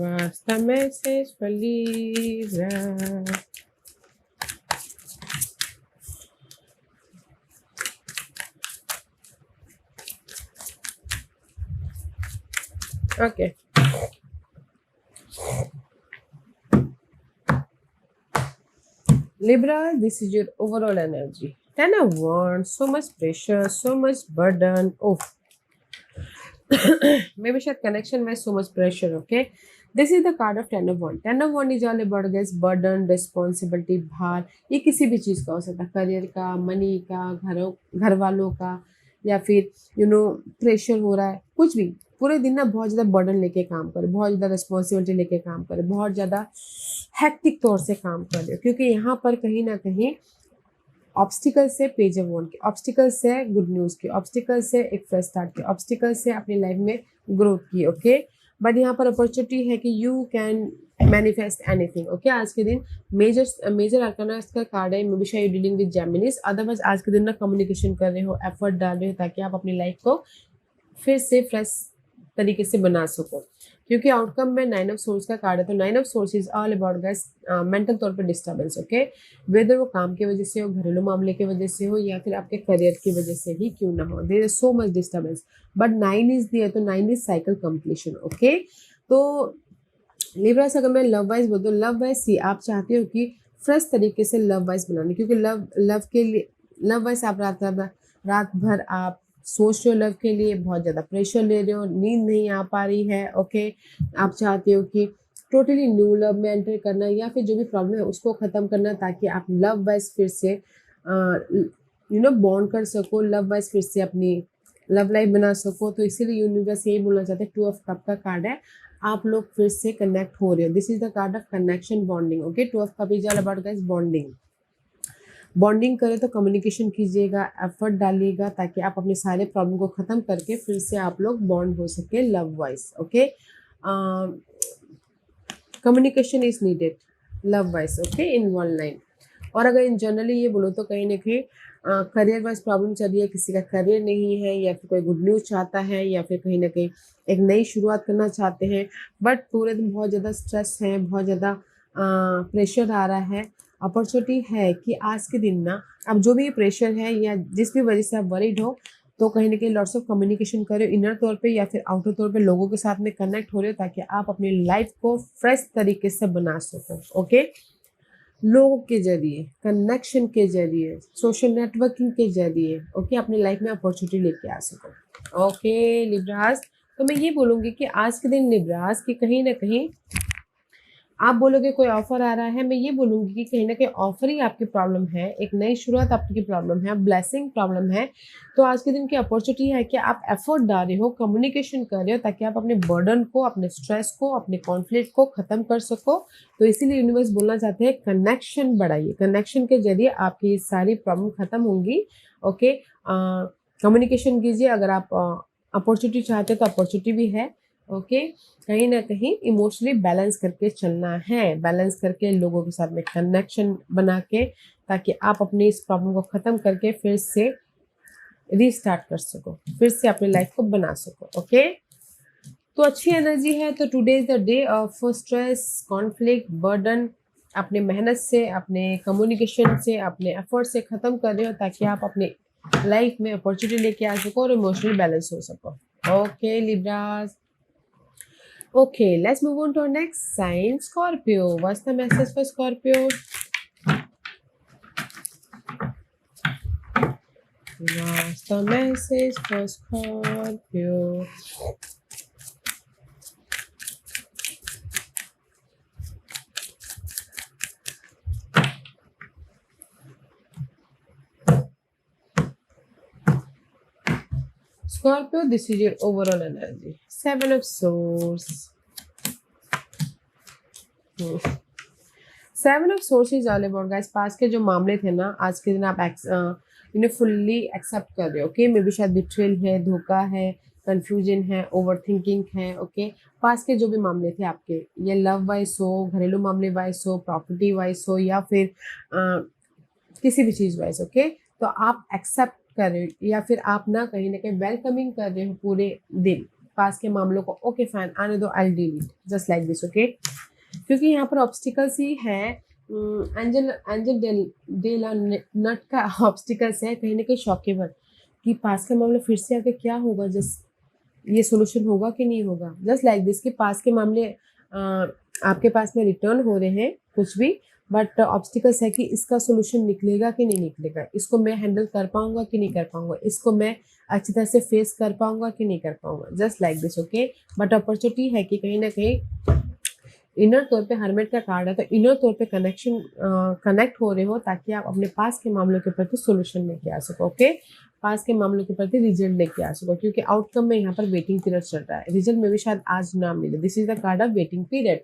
[SPEAKER 1] What's the message for Libras? Okay. Libra, this is your overall energy. 10 of Wands, so much pressure, so much burden. Oh, maybe शायद connection में so much pressure, okay? This is the card of 10 of Wands. 10 of Wands is all about guys burden, responsibility, भार। ये किसी भी चीज़ का हो सकता है, करियर का, मनी का, घर वालों का, या फिर प्रेशर हो रहा है, कुछ भी। पूरे दिन ना बहुत ज़्यादा बर्डन लेके काम करे, बहुत ज़्यादा रिस्पॉन्सिबिलिटी लेके काम करे, बहुत ज़्यादा हैक्टिक तौर से काम कर रहे हो, क्योंकि यहाँ पर कहीं ना कहीं ऑब्स्टिकल से पेज ऑफ वन की, ऑब्स्टिकल से गुड न्यूज़ की, ऑब्स्टिकल से एक फ्रेश स्टार्ट की, ऑब्स्टिकल से अपनी लाइफ में ग्रोथ की। ओके, बट यहाँ पर अपॉर्चुनिटी है कि you can manifest anything. Okay, आज के दिन मेजर अरकाना का कार्ड है, मे बी शायद डीलिंग विद जेमिनीज। अदरवाइज आज के दिन ना कम्युनिकेशन कर रहे हो, एफर्ट डाल रहे हो ताकि आप अपनी लाइफ को फिर से फ्रेश तरीके से बना सको, क्योंकि आउटकम में 9 ऑफ सोर्स का कार्ड है। तो 9 of swords is all about guys mental तौर पे डिस्टर्बेंस। ओके, वेदर वो काम की वजह से हो, घरेलू मामले की वजह से हो, या फिर आपके करियर की वजह से ही क्यों ना हो, there is so much disturbance, but 9 is there, तो 9 इज साइकिल कंप्लीशन। ओके, तो लिब्रास अगर मैं लव वाइज बोल दूँ, लव वाइज सी आप चाहते हो कि फ्रेश तरीके से लव वाइज बनाने, क्योंकि लव के लिए लव वाइज आप रात भर आप सोच रहे हो लव के लिए, बहुत ज़्यादा प्रेशर ले रहे हो, नींद नहीं आ पा रही है। ओके, आप चाहते हो कि टोटली न्यू लव में एंटर करना, या फिर जो भी प्रॉब्लम है उसको ख़त्म करना, ताकि आप लव वाइज फिर से बॉन्ड कर सको, लव वाइज फिर से अपनी लव लाइफ बना सको। तो इसीलिए यूनिवर्स यही बोलना चाहते हैं, 2 ऑफ कप का कार्ड है, आप लोग फिर से कनेक्ट हो रहे हो। This is the card of connection, bonding. Okay, 2 of cup is all about guys bonding. Bonding करें तो कम्युनिकेशन कीजिएगा, एफर्ट डालिएगा, ताकि आप अपने सारे प्रॉब्लम को ख़त्म करके फिर से आप लोग बॉन्ड हो सके love wise. Okay, communication is needed love wise. Okay, in one line. और अगर इन जनरली ये बोलो तो कहीं ना कहीं करियर वाइज प्रॉब्लम चल रही है, किसी का करियर नहीं है, या फिर कोई गुड न्यूज़ चाहता है, या फिर कहीं ना कहीं एक नई शुरुआत करना चाहते हैं, बट पूरे दिन बहुत ज़्यादा स्ट्रेस है, बहुत ज़्यादा प्रेशर आ रहा है। अपॉर्चुनिटी है कि आज के दिन ना, अब जो भी प्रेशर है या जिस भी वजह से आप वरीड हो, तो कहीं ना कहीं लॉट्स ऑफ कम्युनिकेशन करो, इनर तौर पे या फिर आउटर तौर पे लोगों के साथ में कनेक्ट हो रहे हो, ताकि आप अपनी लाइफ को फ्रेश तरीके से बना सको। ओके, लोगों के जरिए, कनेक्शन के जरिए, सोशल नेटवर्किंग के जरिए, ओके, अपनी लाइफ में अपॉर्चुनिटी लेके आ सको। ओके लिब्रास, तो मैं ये बोलूँगी कि आज के दिन लिब्रास की कहीं ना कहीं आप बोलोगे कोई ऑफर आ रहा है, मैं ये बोलूँगी कि कहीं ना कहीं ऑफर ही आपकी प्रॉब्लम है, एक नई शुरुआत आपकी प्रॉब्लम है, ब्लेसिंग प्रॉब्लम है। तो आज के दिन की अपॉर्चुनिटी है कि आप एफर्ट डाल रहे हो, कम्युनिकेशन कर रहे हो, ताकि आप अपने बर्डन को, अपने स्ट्रेस को, अपने कॉन्फ्लिक्ट को ख़त्म कर सको। तो इसीलिए यूनिवर्स बोलना चाहते हैं कनेक्शन बढ़ाइए, कनेक्शन के जरिए आपकी सारी प्रॉब्लम ख़त्म होंगी। ओके, कम्युनिकेशन कीजिए, अगर आप अपॉर्चुनिटी चाहते हो तो अपॉर्चुनिटी भी है। ओके, कहीं ना कहीं इमोशनली बैलेंस करके चलना है, बैलेंस करके लोगों के साथ में कनेक्शन बना के, ताकि आप अपनी इस प्रॉब्लम को ख़त्म करके फिर से रीस्टार्ट कर सको, फिर से अपनी लाइफ को बना सको। ओके, तो अच्छी एनर्जी है। तो today is the day of stress, conflict, burden अपने मेहनत से, अपने कम्युनिकेशन से, अपने एफर्ट से ख़त्म कर रहे हो, ताकि आप अपने लाइफ में अपॉर्चुनिटी लेके आ सको और इमोशनली बैलेंस हो सको। Okay Libras, okay, let's move on to our next sign, Scorpio. What's the message for Scorpio? What's the message for Scorpio? Scorpio, this is your overall energy. 7 of Swords. 7 of swords is all about guys, पास के जो मामले थे ना, आज के दिन आप इन्हें फुल्ली एक्सेप्ट कर रहे हो। ओके, मे बी शायद बिट्रेल है, धोखा है, कंफ्यूजन है, ओवर थिंकिंग है। ओके, पास के जो भी मामले थे आपके, ये लव वाइज हो, घरेलू मामले वाइज हो, प्रॉपर्टी वाइज हो, या फिर किसी भी चीज़ वाइज। ओके, तो आप एक्सेप्ट कर रहे हो, या फिर आप ना कहीं वेलकमिंग कर रहे हो पूरे दिन पास के मामलों को। ओके फाइन, आने दो, I deal it just like this. Okay, क्योंकि यहाँ पर ऑब्स्टिकल्स ही है, एंजल डेला नट का ऑब्स्टिकल्स है, कहीं ना कहीं शॉकेबल कि पास का मामला फिर से आके क्या होगा, जस्ट ये सोल्यूशन होगा कि नहीं होगा, जस्ट लाइक दिस कि पास के मामले आपके पास में रिटर्न हो रहे हैं कुछ भी, बट ऑब्स्टिकल्स है कि इसका सोल्यूशन निकलेगा कि नहीं निकलेगा, इसको मैं हैंडल कर पाऊंगा कि नहीं कर पाऊंगा, इसको मैं अच्छी तरह से फेस कर पाऊंगा कि नहीं कर पाऊंगा, just like this. Okay, but opportunity है कि कहीं ना कहीं इनर तौर पे हर्मिट का कार्ड है, तो इनर तौर पे कनेक्ट हो रहे हो, ताकि आप अपने पास के मामलों के प्रति सोल्यूशन लेके आ सको। ओके, पास के मामलों के प्रति रिजल्ट लेके आ सको, क्योंकि आउटकम में यहाँ पर वेटिंग पीरियड चल रहा है, रिजल्ट में भी शायद आज ना मिले। This is the card of waiting period.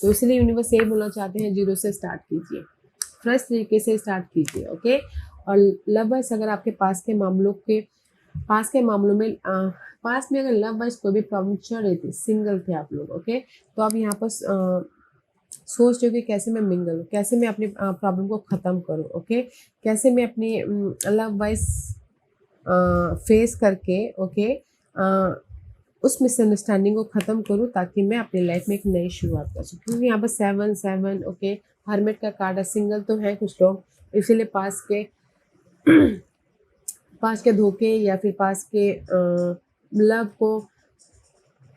[SPEAKER 1] तो इसलिए यूनिवर्स यही बोलना चाहते हैं, जीरो से स्टार्ट कीजिए, फ्रेश तरीके से स्टार्ट कीजिए। ओके, और लव वाइज अगर आपके पास के मामलों में पास में अगर लव वाइज कोई भी प्रॉब्लम चल रही थी, सिंगल थे आप लोग, ओके, तो आप यहाँ पर सोच रहे हो कि कैसे मैं मिंगल हूँ, कैसे मैं अपनी प्रॉब्लम को ख़त्म करूँ, ओके, कैसे मैं अपनी लव वाइज फेस करके, ओके, उस मिसअंडरस्टैंडिंग को ख़त्म करूँ ताकि मैं अपनी लाइफ में एक नई शुरुआत कर सकूँ। क्योंकि यहाँ पर 7 ओके, हर्मिट का कार्ड है, सिंगल तो हैं कुछ लोग, इसीलिए पास के धोखे या फिर पास के लव को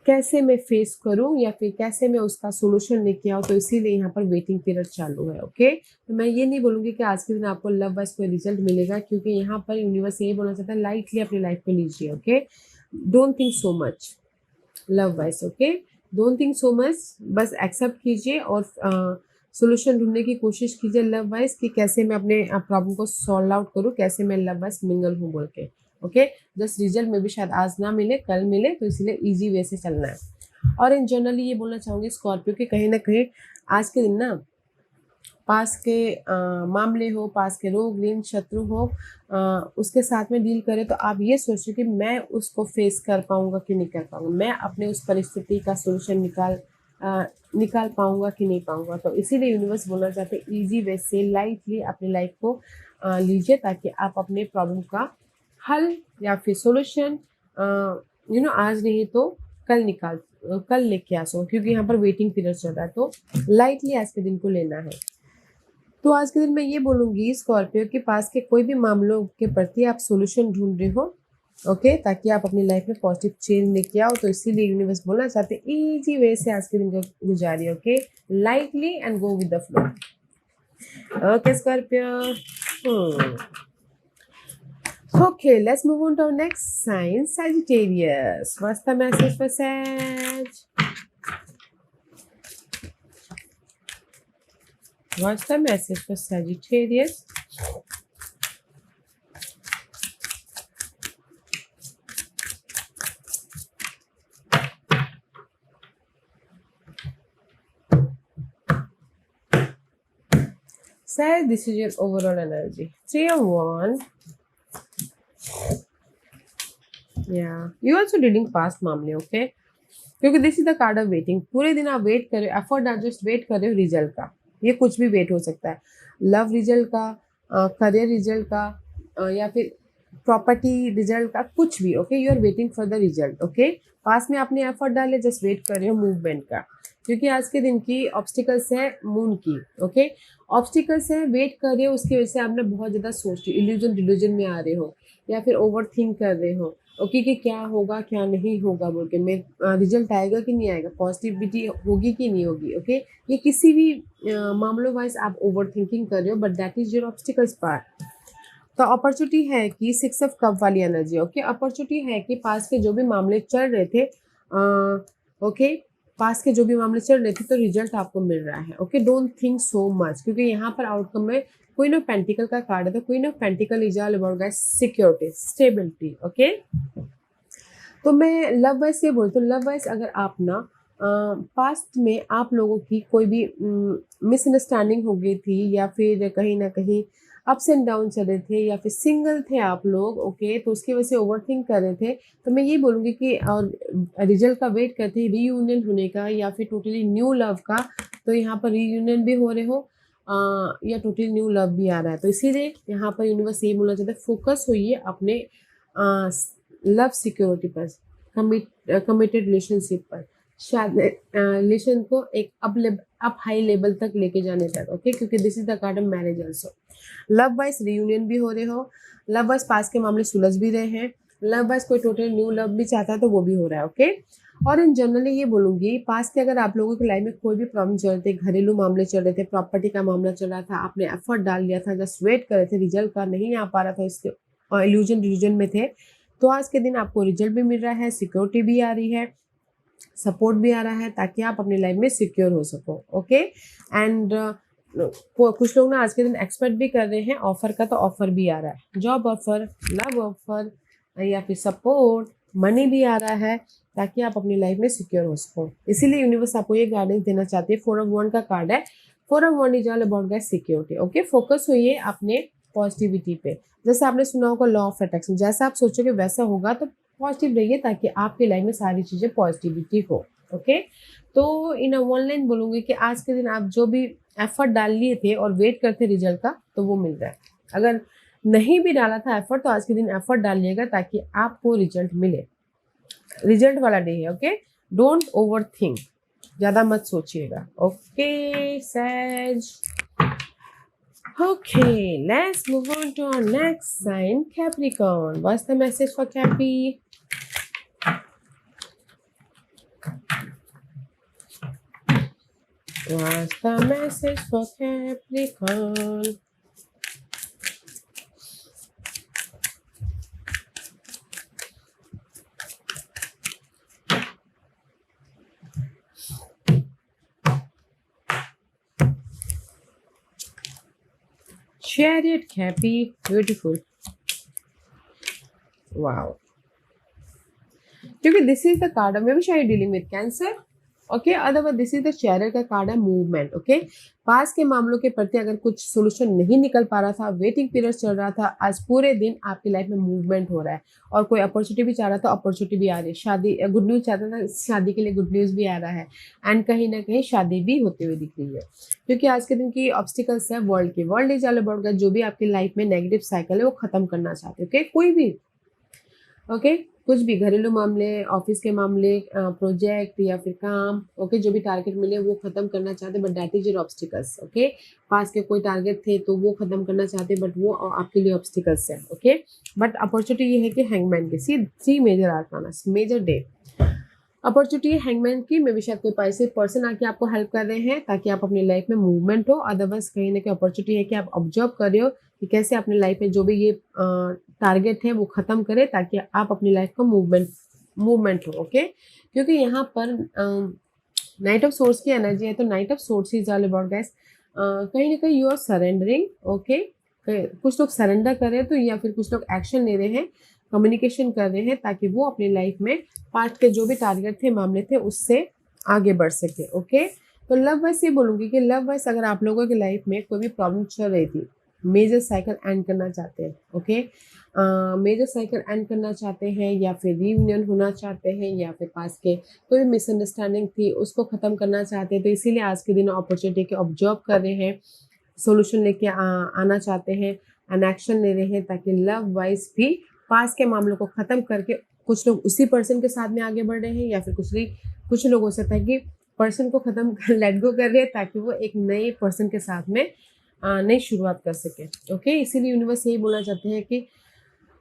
[SPEAKER 1] कैसे मैं फेस करूं या फिर कैसे मैं उसका सोल्यूशन लेके आऊँ, तो इसीलिए यहाँ पर वेटिंग पीरियड चालू है, ओके। तो मैं ये नहीं बोलूँगी कि आज के दिन आपको लव वाइज कोई रिजल्ट मिलेगा, क्योंकि यहाँ पर यूनिवर्स यही बोलना चाहता है, लाइटली अपनी लाइफ पे लीजिए, okay, don't think so much love wise, okay, don't think so much, बस एक्सेप्ट कीजिए और सोल्यूशन ढूंढने की कोशिश कीजिए लव वाइज कि कैसे मैं अपने प्रॉब्लम को सॉल्व आउट करूँ, कैसे मैं लव वाइज मिंगल हूँ बोल के, ओके। जस्ट रिजल्ट में भी शायद आज ना मिले, कल मिले, तो इसलिए इजी वे से चलना है। और इन जनरली ये बोलना चाहूँगी स्कॉर्पियो कि कहीं ना कहीं आज के दिन ना पास के मामले हो, पास के रोग ऋण शत्रु हो, उसके साथ में डील करें, तो आप ये सोचिए कि मैं उसको फेस कर पाऊँगा कि नहीं कर पाऊँगा, मैं अपने उस परिस्थिति का सोल्यूशन निकाल पाऊँगा कि नहीं पाऊँगा। तो इसीलिए यूनिवर्स बोलना चाहते हैं ईजी वे से लाइटली अपनी लाइफ को लीजिए, ताकि आप अपने प्रॉब्लम का हल या फिर सोल्यूशन आज नहीं तो कल लेके आ सको, क्योंकि यहाँ पर वेटिंग पीरियड चल रहा है, तो लाइटली आज के दिन को लेना है। तो आज के दिन मैं ये बोलूँगी स्कॉर्पियो के पास के कोई भी मामलों के प्रति आप सॉल्यूशन ढूंढ रहे हो, ओके, ताकि आप अपनी लाइफ में पॉजिटिव चेंज लेके आओ, तो इसीलिए यूनिवर्स बोलना चाहते हैं इजी वे से आज के दिन को गुजारिए, okay, lightly and go with the flow, okay Scorpio. Okay, let's move on to our next sign, Sagittarius. What's the message for Sag? What's the message for Sagittarius? Sag, this is your overall energy. 3 of Wands. Yeah, you also reading past मामले, okay, क्योंकि this is the card of waiting. पूरे दिन आप wait कर रहे हो, effort आप just wait कर रहे हो रिजल्ट का, ये कुछ भी वेट हो सकता है, लव रिजल्ट का, करियर रिजल्ट का, या फिर प्रॉपर्टी रिजल्ट का, कुछ भी, okay, you are waiting for the result, okay. पास में आपने एफर्ट डाले, जस्ट वेट कर रहे हो मूवमेंट का, क्योंकि आज के दिन की ऑब्स्टिकल्स है मून की, ओके, ऑब्स्टिकल्स है, वेट कर रहे हो, उसकी वजह से आपने बहुत ज़्यादा सोच रहे हो, इल्यूजन में आ रहे हो, या फिर ओवर थिंक कर रहे हो, ओके, कि क्या होगा क्या नहीं होगा बोल के, मैं रिजल्ट आएगा कि नहीं आएगा, पॉजिटिविटी होगी कि नहीं होगी, ओके, ये किसी भी मामलों वाइज आप ओवर थिंकिंग कर रहे हो, but that is your obstacles part. तो अपॉर्चुनिटी है कि 6 ऑफ कप वाली एनर्जी, ओके, अपॉर्चुनिटी है कि पास के जो भी मामले चल रहे थे, ओके, पास के जो भी मामले चल रहे थे, तो रिजल्ट आपको मिल रहा है, okay, don't think so much, क्योंकि यहाँ पर आउटकम में क्वीन ऑफ पेंटिकल का कार्ड है, तो queen of pentacle is all about guys security, stability, okay. तो मैं लव वाइज ये बोलती हूँ, लव वाइज अगर आप ना पास्ट में आप लोगों की कोई भी मिसअंडरस्टैंडिंग हो गई थी, या फिर कहीं ना कहीं अप्स एंड डाउन चल रहे थे, या फिर सिंगल थे आप लोग, ओके, तो उसकी वजह से ओवर थिंक कर रहे थे, तो मैं ये बोलूँगी कि और रिजल्ट का वेट करते हैं रीयूनियन होने का, या फिर टोटली न्यू लव का, तो यहाँ पर रीयूनियन भी हो रहे हो, या टोटली न्यू लव भी आ रहा है, तो इसीलिए यहाँ पर यूनिवर्स ये बोलना चाहता है, फोकस होइए अपने लव सिक्योरिटी पर, कमिटेड रिलेशनशिप पर, शायद रिलेशन को एक अप हाई लेवल तक लेके जाने तक, ओके, क्योंकि this is the card of marriage also. Love wise reunion भी हो रहे हो, लव वाइज पास के मामले सुलझ भी रहे हैं, लव वाइज कोई टोटल न्यू लव भी चाहता है तो वो भी हो रहा है, ओके। और इन जनरली ये बोलूँगी, पास के अगर आप लोगों की लाइफ में कोई भी प्रॉब्लम चल रहे थे, घरेलू मामले चल रहे थे, प्रॉपर्टी का मामला चल रहा था, आपने एफर्ट डाल लिया था, जस्ट वेट कर रहे थे, रिजल्ट का नहीं आ पा रहा था, इसके इल्यूजन में थे, तो आज के दिन आपको रिजल्ट भी मिल रहा है, सिक्योरिटी भी आ रही है, सपोर्ट भी आ रहा है, ताकि आप अपनी लाइफ में सिक्योर हो सको, ओके। एंड कुछ लोग ना आज के दिन एक्सपेक्ट भी कर रहे हैं ऑफर का, तो ऑफर भी आ रहा है, जॉब ऑफर, लव ऑफर, या फिर सपोर्ट, मनी भी आ रहा है, ताकि आप अपनी लाइफ में सिक्योर हो सको। इसीलिए यूनिवर्स आपको ये गाइडेंस देना चाहती है, 4 of Wands का कार्ड है, 4 of Wands is all about guys security, okay. Focus होइए अपने पॉजिटिविटी पे। जैसे आपने सुना होगा लॉ ऑफ अट्रैक्शन, जैसा आप सोचोगे वैसा होगा, तो पॉजिटिव रहिए ताकि आपकी लाइफ में सारी चीज़ें पॉजिटिविटी हो। ओके, तो इन वन लाइन बोलूँगी कि आज के दिन आप जो भी एफर्ट डाल लिए थे और वेट करते रिजल्ट का, तो वो मिल रहा है। अगर नहीं भी डाला था एफर्ट, तो आज के दिन एफर्ट डालिएगा ताकि आपको रिजल्ट मिले। रिजल्ट वाला डे है। ओके, डोंट ओवर थिंक, ज़्यादा मत सोचिएगा। ओके सैज। Okay, let's move on to our next sign, Capricorn. What's the message for Cappy? What's the message for Capricorn? Chariot, Cappy, beautiful. Wow. क्योंकि this is the card of maybe are you dealing with Cancer? Okay, otherwise this is the chariot का card है movement. Okay, पास के मामलों के प्रति अगर कुछ सोल्यूशन नहीं निकल पा रहा था, वेटिंग पीरियड चल रहा था, आज पूरे दिन आपकी लाइफ में मूवमेंट हो रहा है और कोई अपॉर्चुनिटी भी चाह रहा था, अपॉर्चुनिटी भी आ रही है। शादी, गुड न्यूज चाहता था, शादी के लिए गुड न्यूज भी आ रहा है एंड कहीं ना कहीं शादी भी होते हुए दिख रही है। क्योंकि आज के दिन की ऑब्स्टिकल्स है वर्ल्ड की। वर्ल्ड इज ऑल अबाउट जो भी आपकी लाइफ में नेगेटिव साइकिल है वो खत्म करना चाहते हो। ओके, कोई भी ओके कुछ भी घरेलू मामले, ऑफिस के मामले, प्रोजेक्ट या फिर काम, ओके जो भी टारगेट मिले वो खत्म करना चाहते, but that is your obstacles. Okay, पास के कोई टारगेट थे तो वो खत्म करना चाहते, बट वो आपके लिए ऑब्स्टिकल्स है। ओके, बट अपॉर्चुनिटी ये है कि हैंगमैन की सी 3 major arcana, major day opportunity है हैंगमैन की। मे भी शायद कोई पैसे पर्सन आके आपको हेल्प कर रहे हैं ताकि आप अपनी लाइफ में मूवमेंट हो। अदरवाइज कहीं ना कहीं अपॉर्चुनिटी है कि आप ऑब्जर्व कर रहे हो कि कैसे अपनी लाइफ में जो भी ये टारगेट है वो खत्म करे ताकि आप अपनी लाइफ का मूवमेंट हो। ओके, क्योंकि यहाँ पर नाइट ऑफ सोर्स की एनर्जी है, तो night of swords is all about guys कहीं ना कहीं यू आर सरेंडरिंग। ओके, कुछ लोग सरेंडर कर रहे हैं, तो या फिर कुछ लोग एक्शन ले रहे हैं, कम्युनिकेशन कर रहे हैं ताकि वो अपनी लाइफ में पास्ट के जो भी टारगेट थे, मामले थे, उससे आगे बढ़ सके। ओके, तो लव वाइज ये बोलूँगी कि लव वाइज अगर आप लोगों की लाइफ में कोई भी प्रॉब्लम चल रही थी, मेजर साइकिल एंड करना चाहते हैं। ओके, मेजर साइकिल एंड करना चाहते हैं या फिर रीयूनियन होना चाहते हैं या फिर पास के कोई मिसअंडरस्टैंडिंग थी उसको ख़त्म करना चाहते हैं, तो इसीलिए आज के दिन अपॉर्चुनिटी के ऑब्जर्व कर रहे हैं, सोल्यूशन लेके आना चाहते हैं एंड एक्शन ले रहे हैं ताकि लव वाइज भी पास के मामलों को ख़त्म करके कुछ लोग उसी पर्सन के साथ में आगे बढ़ रहे हैं या फिर कुछ लोग हो सकता है कि पर्सन को ख़त्म कर लेट गो कर रहे हैं ताकि वो एक नए पर्सन के साथ में नई शुरुआत कर सके। ओके, इसीलिए यूनिवर्स यही बोलना चाहते हैं कि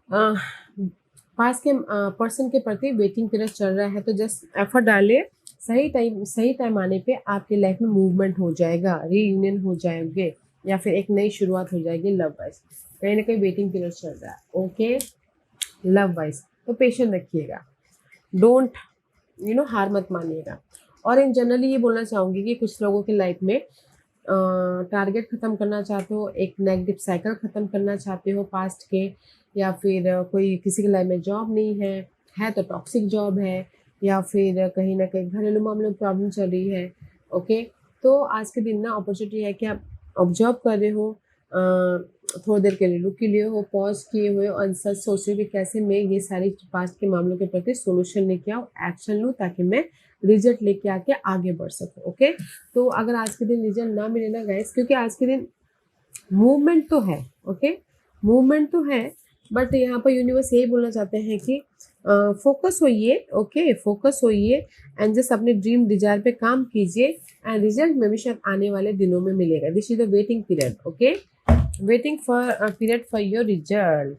[SPEAKER 1] पास के पर्सन के प्रति वेटिंग पीरियड चल रहा है, तो जस्ट एफर्ट डालिए, सही टाइम आने पे आपकी लाइफ में मूवमेंट हो जाएगा, रीयूनियन हो जाएंगे या फिर एक नई शुरुआत हो जाएगी लव वाइज। कहीं ना कहीं वेटिंग पीरियड चल रहा है। ओके, लव वाइज तो पेशेंट रखिएगा, डोंट हार मत मानिएगा। और इन जनरली ये बोलना चाहूँगी कि कुछ लोगों की लाइफ में टारगेट ख़त्म करना चाहते हो, एक नेगेटिव साइकिल ख़त्म करना चाहते हो पास्ट के, या फिर कोई किसी की लाइफ में जॉब नहीं है तो टॉक्सिक जॉब है, या फिर कहीं ना कहीं घरेलू मामलों में प्रॉब्लम चल रही है। ओके, तो आज के दिन ना अपॉर्चुनिटी है कि आप ऑब्जर्व कर रहे हो, थोड़ी देर के लिए रुक लिए हो, पॉज किए हुए और सच सोच रहे हो कि कैसे मैं ये सारी पास्ट के मामलों के प्रति सोल्यूशन लेके आऊँ, एक्शन लूँ ताकि मैं रिजल्ट लेके आके आगे बढ़ सकूँ। ओके, तो अगर आज के दिन रिजल्ट ना मिले ना गाइस, क्योंकि आज के दिन मूवमेंट तो है, ओके मूवमेंट तो है, बट यहाँ पर यूनिवर्स यही बोलना चाहते हैं कि फोकस होइए। ओके, फोकस होइए एंड जस्ट अपने ड्रीम डिजायर पे काम कीजिए एंड रिजल्ट में भी शायद आने वाले दिनों में मिलेगा। This is the waiting period. Okay, waiting for period for your result.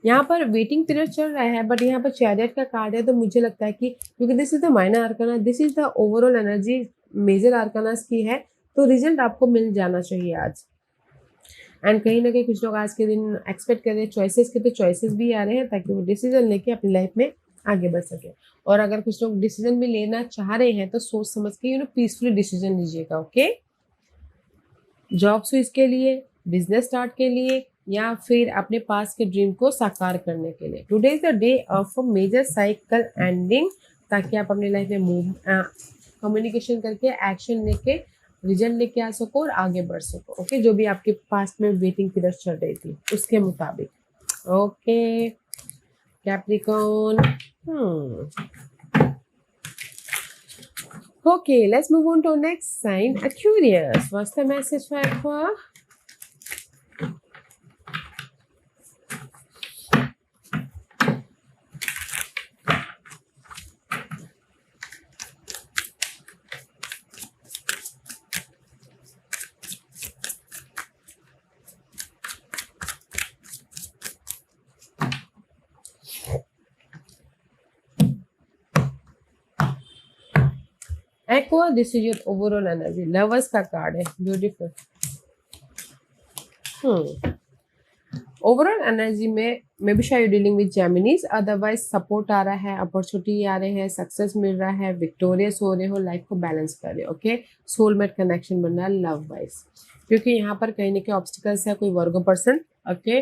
[SPEAKER 1] यहाँ पर वेटिंग पीरियड चल रहा है, बट यहाँ पर चैरियट का कार्ड है, तो मुझे लगता है कि क्योंकि this is the minor arcana, this is the overall energy major arcanas की है, तो रिजल्ट आपको मिल जाना चाहिए आज। एंड कहीं ना कहीं कुछ लोग आज के दिन एक्सपेक्ट कर रहे हैं चॉइसेस के, तो चॉइसेस भी आ रहे हैं ताकि वो डिसीजन लेके अपनी लाइफ में आगे बढ़ सके। और अगर कुछ लोग डिसीजन भी लेना चाह रहे हैं तो सोच समझ के पीसफुली डिसीजन लीजिएगा। ओके, जॉब स्विच के लिए, बिजनेस स्टार्ट के लिए, या फिर अपने पास के ड्रीम को साकार करने के लिए। Today is the day of a major cycle ending, ताकि आप अपनी लाइफ में कम्युनिकेशन करके एक्शन लेके रिजल्ट लेके आ सको और आगे बढ़ सको। ओके, जो भी आपके पास्ट में वेटिंग पीरियड चल रही थी उसके मुताबिक। Okay Capricorn. Okay, let's move on to next sign, Aquarius. What's the message for Aqua? Aqua, this is your overall energy. Lovers का कार्ड है, beautiful. ओवरऑल एनर्जी में मे बी शायद डीलिंग विद जेमिनीज, अदरवाइज सपोर्ट आ रहा है, opportunity आ रहे हैं, success मिल रहा है, विक्टोरियस हो रहे हो, लाइफ को बैलेंस कर रहे हो। ओके, सोलमेट कनेक्शन बन रहा है लव वाइज, क्योंकि यहाँ पर कहीं ना कहीं ऑब्स्टिकल्स है, कोई वर्गो पर्सन। ओके,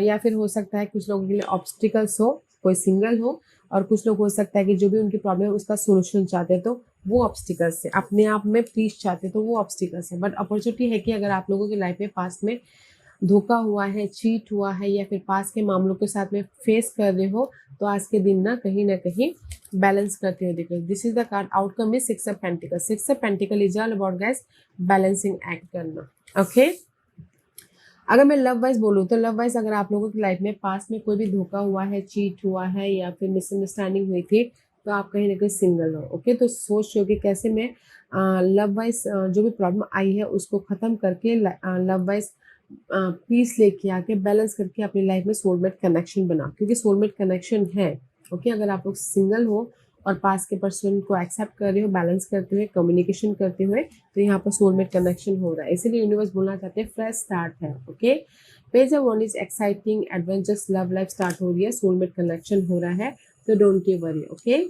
[SPEAKER 1] या फिर हो सकता है कुछ लोगों के लिए ऑब्स्टिकल्स हो, कोई सिंगल हो, और कुछ लोग हो सकता है कि जो भी उनकी प्रॉब्लम है उसका सोल्यूशन चाहते हैं, तो वो ऑब्स्टिकल्स है, अपने आप में पीस चाहते हैं तो वो ऑब्स्टिकल्स है। बट अपॉर्चुनिटी है कि अगर आप लोगों की लाइफ में पास्ट में धोखा हुआ है, चीट हुआ है, या फिर पास के मामलों के साथ में फेस कर रहे हो, तो आज के दिन ना कहीं बैलेंस करते हुए दिख रहे हो। This is the card, outcome is 6 of pentacle. 6 of pentacle is all about guys balancing act करना। ओके, अगर मैं लव वाइज बोलूँ तो लव वाइज अगर आप लोगों की लाइफ में पास में कोई भी धोखा हुआ है, चीट हुआ है, या फिर मिसअंडरस्टैंडिंग हुई थी, तो आप कहीं ना कहीं सिंगल हो। ओके, तो सोच रहे हो कि कैसे मैं लव वाइज जो भी प्रॉब्लम आई है उसको ख़त्म करके लव वाइज पीस लेके आके बैलेंस करके अपनी लाइफ में सोलमेट कनेक्शन बना, क्योंकि सोलमेट कनेक्शन है। ओके, अगर आप लोग सिंगल हो और पास के पर्सन को एक्सेप्ट कर रहे हो, बैलेंस करते हुए, कम्युनिकेशन करते हुए, तो यहाँ पर सोलमेट कनेक्शन हो रहा है। इसीलिए यूनिवर्स बोलना चाहते हैं फ्रेश स्टार्ट है। Okay, page of one is exciting, adventurous love life start हो रही है, सोलमेट कनेक्शन हो रहा है, तो डोंट यू वरी। ओके,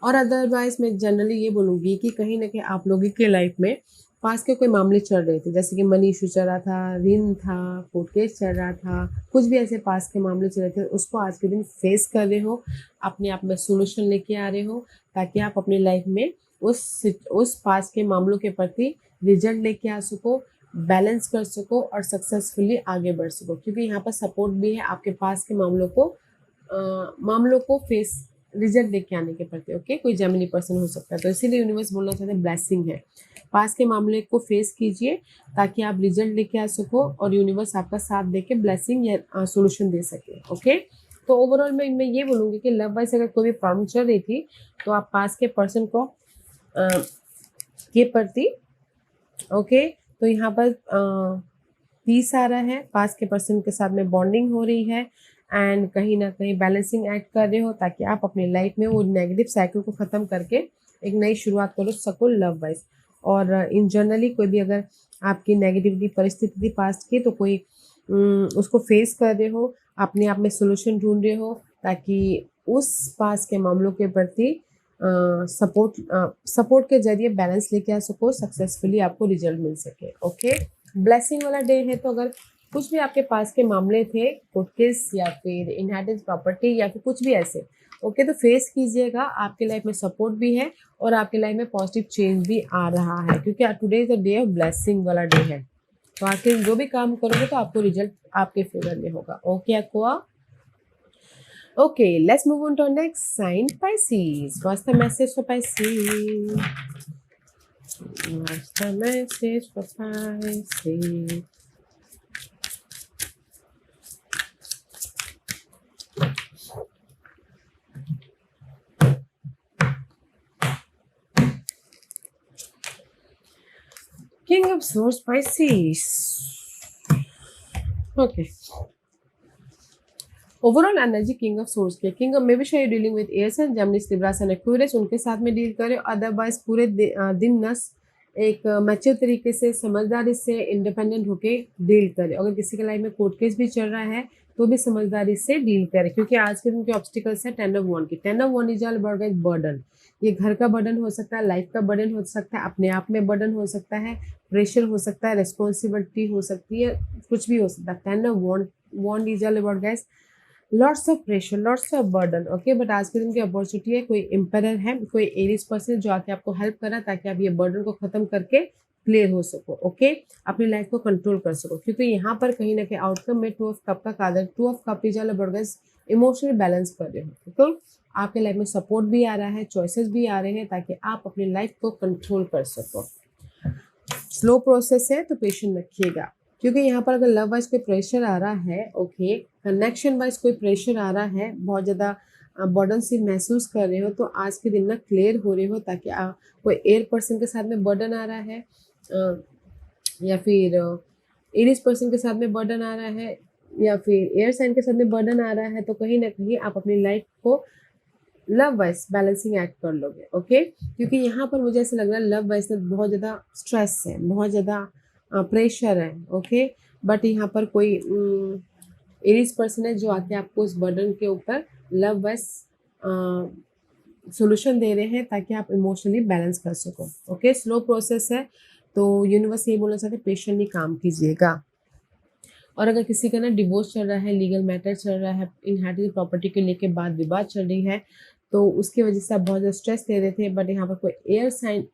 [SPEAKER 1] और अदरवाइज मैं जनरली ये बोलूँगी कि कहीं ना कहीं आप लोगों के लाइफ में पास के कोई मामले चल रहे थे, जैसे कि मनी इशू चल रहा था, ऋण था, कोर्ट केस चल रहा था, कुछ भी ऐसे पास के मामले चल रहे थे, उसको आज के दिन फेस कर रहे हो, अपने आप में सोल्यूशन लेके आ रहे हो, ताकि आप अपनी लाइफ में उस पास के मामलों के प्रति रिजल्ट लेके आ सको, बैलेंस कर सको और सक्सेसफुली आगे बढ़ सको। क्योंकि यहाँ पर सपोर्ट भी है आपके पास के मामलों को फेस रिजल्ट लेके आने के प्रति। ओके, कोई जेमिनी पर्सन हो सकता है, तो इसीलिए यूनिवर्स बोलना चाहते हैं ब्लेसिंग है। पास के मामले को फेस कीजिए ताकि आप रिजल्ट लेके आ सको और यूनिवर्स आपका साथ देके ब्लेसिंग या सोल्यूशन दे सके। ओके, तो ओवरऑल मैं ये बोलूँगी कि लव वाइज अगर कोई भी प्रॉब्लम चल रही थी, तो आप पास के पर्सन को के प्रति ओके, तो यहाँ पर पीस आ रहा है, पास के पर्सन के साथ में बॉन्डिंग हो रही है, एंड कहीं ना कहीं बैलेंसिंग एक्ट कर रहे हो, ताकि आप अपनी लाइफ में वो नेगेटिव साइकिल को ख़त्म करके एक नई शुरुआत करो सको लव वाइज। और इन जनरली कोई भी अगर आपकी नेगेटिविटी परिस्थिति थी पास्ट की, तो कोई उसको फेस कर रहे हो, अपने आप में सोल्यूशन ढूंढ रहे हो, ताकि उस पास के मामलों के प्रति सपोर्ट के जरिए बैलेंस लेके आ सको, सक्सेसफुली आपको रिजल्ट मिल सके। ओके, ब्लेसिंग वाला डे है, तो अगर कुछ भी आपके पास के मामले थे, कोर्ट केस या फिर इनहेरिटेंस प्रॉपर्टी या फिर कुछ भी ऐसे, ओके, तो फेस कीजिएगा, आपके लाइफ में सपोर्ट भी है और आपके लाइफ में पॉजिटिव चेंज भी आ रहा है, क्योंकि today is the day of blessing वाला डे है। तो आखिर जो भी काम करोगे तो आपको रिजल्ट आपके फेवर में होगा। Okay aqua, okay, let's move on to our next sign, Pisces. What's the message for Pisces? What's the message for Pisces? King of Swords, Pisces. Okay. Overall energy king of swords के, king of may B शायद dealing with airs and Geminis, Libras and Aquarius, उनके साथ में deal करें। Otherwise पूरे दिन नस एक मैच्योर तरीके से, समझदारी से, इंडिपेंडेंट होके डील करें। अगर किसी के लाइफ में कोर्ट केस भी चल रहा है तो भी समझदारी से डील करें, क्योंकि आज के दिन के ऑब्स्टिकल्स है 10 ऑफ वन की। 10 of one is all about burden. ये घर का बर्डन हो सकता है, लाइफ का बर्डन हो सकता है, अपने आप में बर्डन हो सकता है, प्रेशर हो सकता है, रिस्पॉन्सिबिलिटी हो सकती है, कुछ भी हो सकता है। 10 of one is all about lots of pressure, lots of burden, okay. But आज के दिन की अपॉर्चुनिटी है, कोई एम्पायर है, कोई एरीज पर्सन जो आके आपको हेल्प कर रहा है ताकि आप ये बर्डन को खत्म करके क्लियर हो सको, ओके। अपनी लाइफ को कंट्रोल कर सको, क्योंकि यहाँ पर कहीं ना कहीं आउटकम में 2 ऑफ कप का कार्ड, 2 ऑफ कप वाला बर्डन इमोशनल बैलेंस कर रहे हो, तो आपके लाइफ में सपोर्ट भी आ रहा है, चॉइसेस भी आ रहे हैं ताकि आप अपनी लाइफ को कंट्रोल कर सको। स्लो प्रोसेस है तो पेशेंट रखिएगा, क्योंकि यहाँ पर अगर लव वाइज कोई प्रेशर आ रहा है, ओके, कनेक्शन वाइज कोई प्रेशर आ रहा है, बहुत ज़्यादा बर्डन सी महसूस कर रहे हो, तो आज के दिन ना क्लियर हो रहे हो, ताकि कोई एयर पर्सन के साथ में बर्डन आ रहा है या फिर एरिस पर्सन के साथ में बर्डन आ रहा है या फिर एयर साइन के साथ में बर्डन आ रहा है, तो कहीं ना कहीं आप अपनी लाइफ को लव वाइज बैलेंसिंग एक्ट कर लोगे, ओके। क्योंकि यहाँ पर मुझे ऐसा लग रहा है लव वाइज में बहुत ज़्यादा स्ट्रेस है, बहुत ज़्यादा प्रेशर है, ओके। बट यहाँ पर कोई एरिस पर्सन है जो आके आपको उस बर्डन के ऊपर लव वाइज सोल्यूशन दे रहे हैं ताकि आप इमोशनली बैलेंस कर सको, ओके। स्लो प्रोसेस है, तो यूनिवर्स ये बोलना चाहते हैं पेशेंटली काम कीजिएगा। और अगर किसी का ना डिवोर्स चल रहा है, लीगल मैटर चल रहा है, इनहेरिटेड प्रॉपर्टी के लेके बात विवाद चल रही है, तो उसकी वजह से आप बहुत ज़्यादा स्ट्रेस ले रहे थे, बट यहाँ पर कोई एयर साइन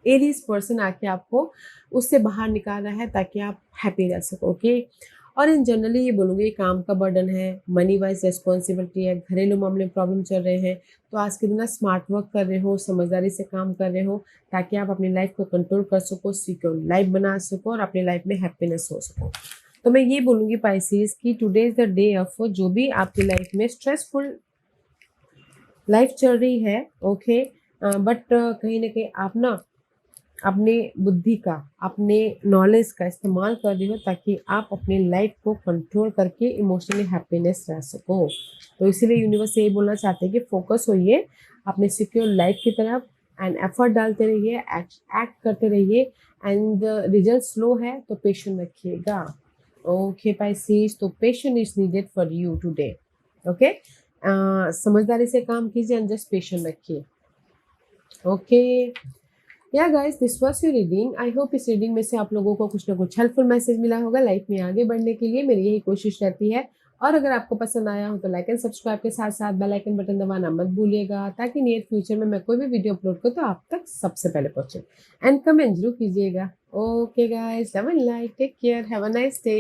[SPEAKER 1] एरीज पर्सन आके आपको उससे बाहर निकाल रहा है ताकि आप हैप्पी रह सको, ओके। और इन जनरली ये बोलूँगी काम का बर्डन है, मनी वाइज रिस्पॉन्सिबिलिटी है, घरेलू मामले में प्रॉब्लम चल रहे हैं, तो आज के दिन ना स्मार्ट वर्क कर रहे हो, समझदारी से काम कर रहे हो ताकि आप अपनी लाइफ को कंट्रोल कर सको, सिक्योर लाइफ बना सको और अपनी लाइफ में हैप्पीनेस हो सको। तो मैं ये बोलूँगी पाइसेस कि today is the day of, जो भी आपकी लाइफ में स्ट्रेसफुल लाइफ चल रही है, ओके, बट कहीं ना कहीं आप ना अपने बुद्धि का, अपने नॉलेज का इस्तेमाल कर रही हो ताकि आप अपनी लाइफ को कंट्रोल करके इमोशनली हैप्पीनेस रह सको। तो इसीलिए यूनिवर्स यही बोलना चाहते हैं कि फोकस होइए अपने सिक्योर लाइफ की तरफ एंड एफर्ट डालते रहिए, एक्ट करते रहिए, एंड रिजल्ट स्लो है तो पेशेंट रखिएगा, ओके पाइसेस। तो patient is needed for you today, okay. समझदारी से काम कीजिए एंड जस्ट पेशेंट रखिए, ओके। या guys, this was your reading. I hope इस रीडिंग में से आप लोगों को कुछ ना कुछ हेल्पफुल मैसेज मिला होगा लाइफ में आगे बढ़ने के लिए। मेरी यही कोशिश रहती है। और अगर आपको पसंद आया हो तो लाइक एंड सब्सक्राइब के साथ साथ बेल आइकन बटन दबाना मत भूलिएगा, ताकि नियर फ्यूचर में मैं कोई भी वीडियो अपलोड करूँ तो आप तक सबसे पहले पहुंचे। एंड कमेंट जरूर कीजिएगा। Okay guys, love and light, take care, have a nice day.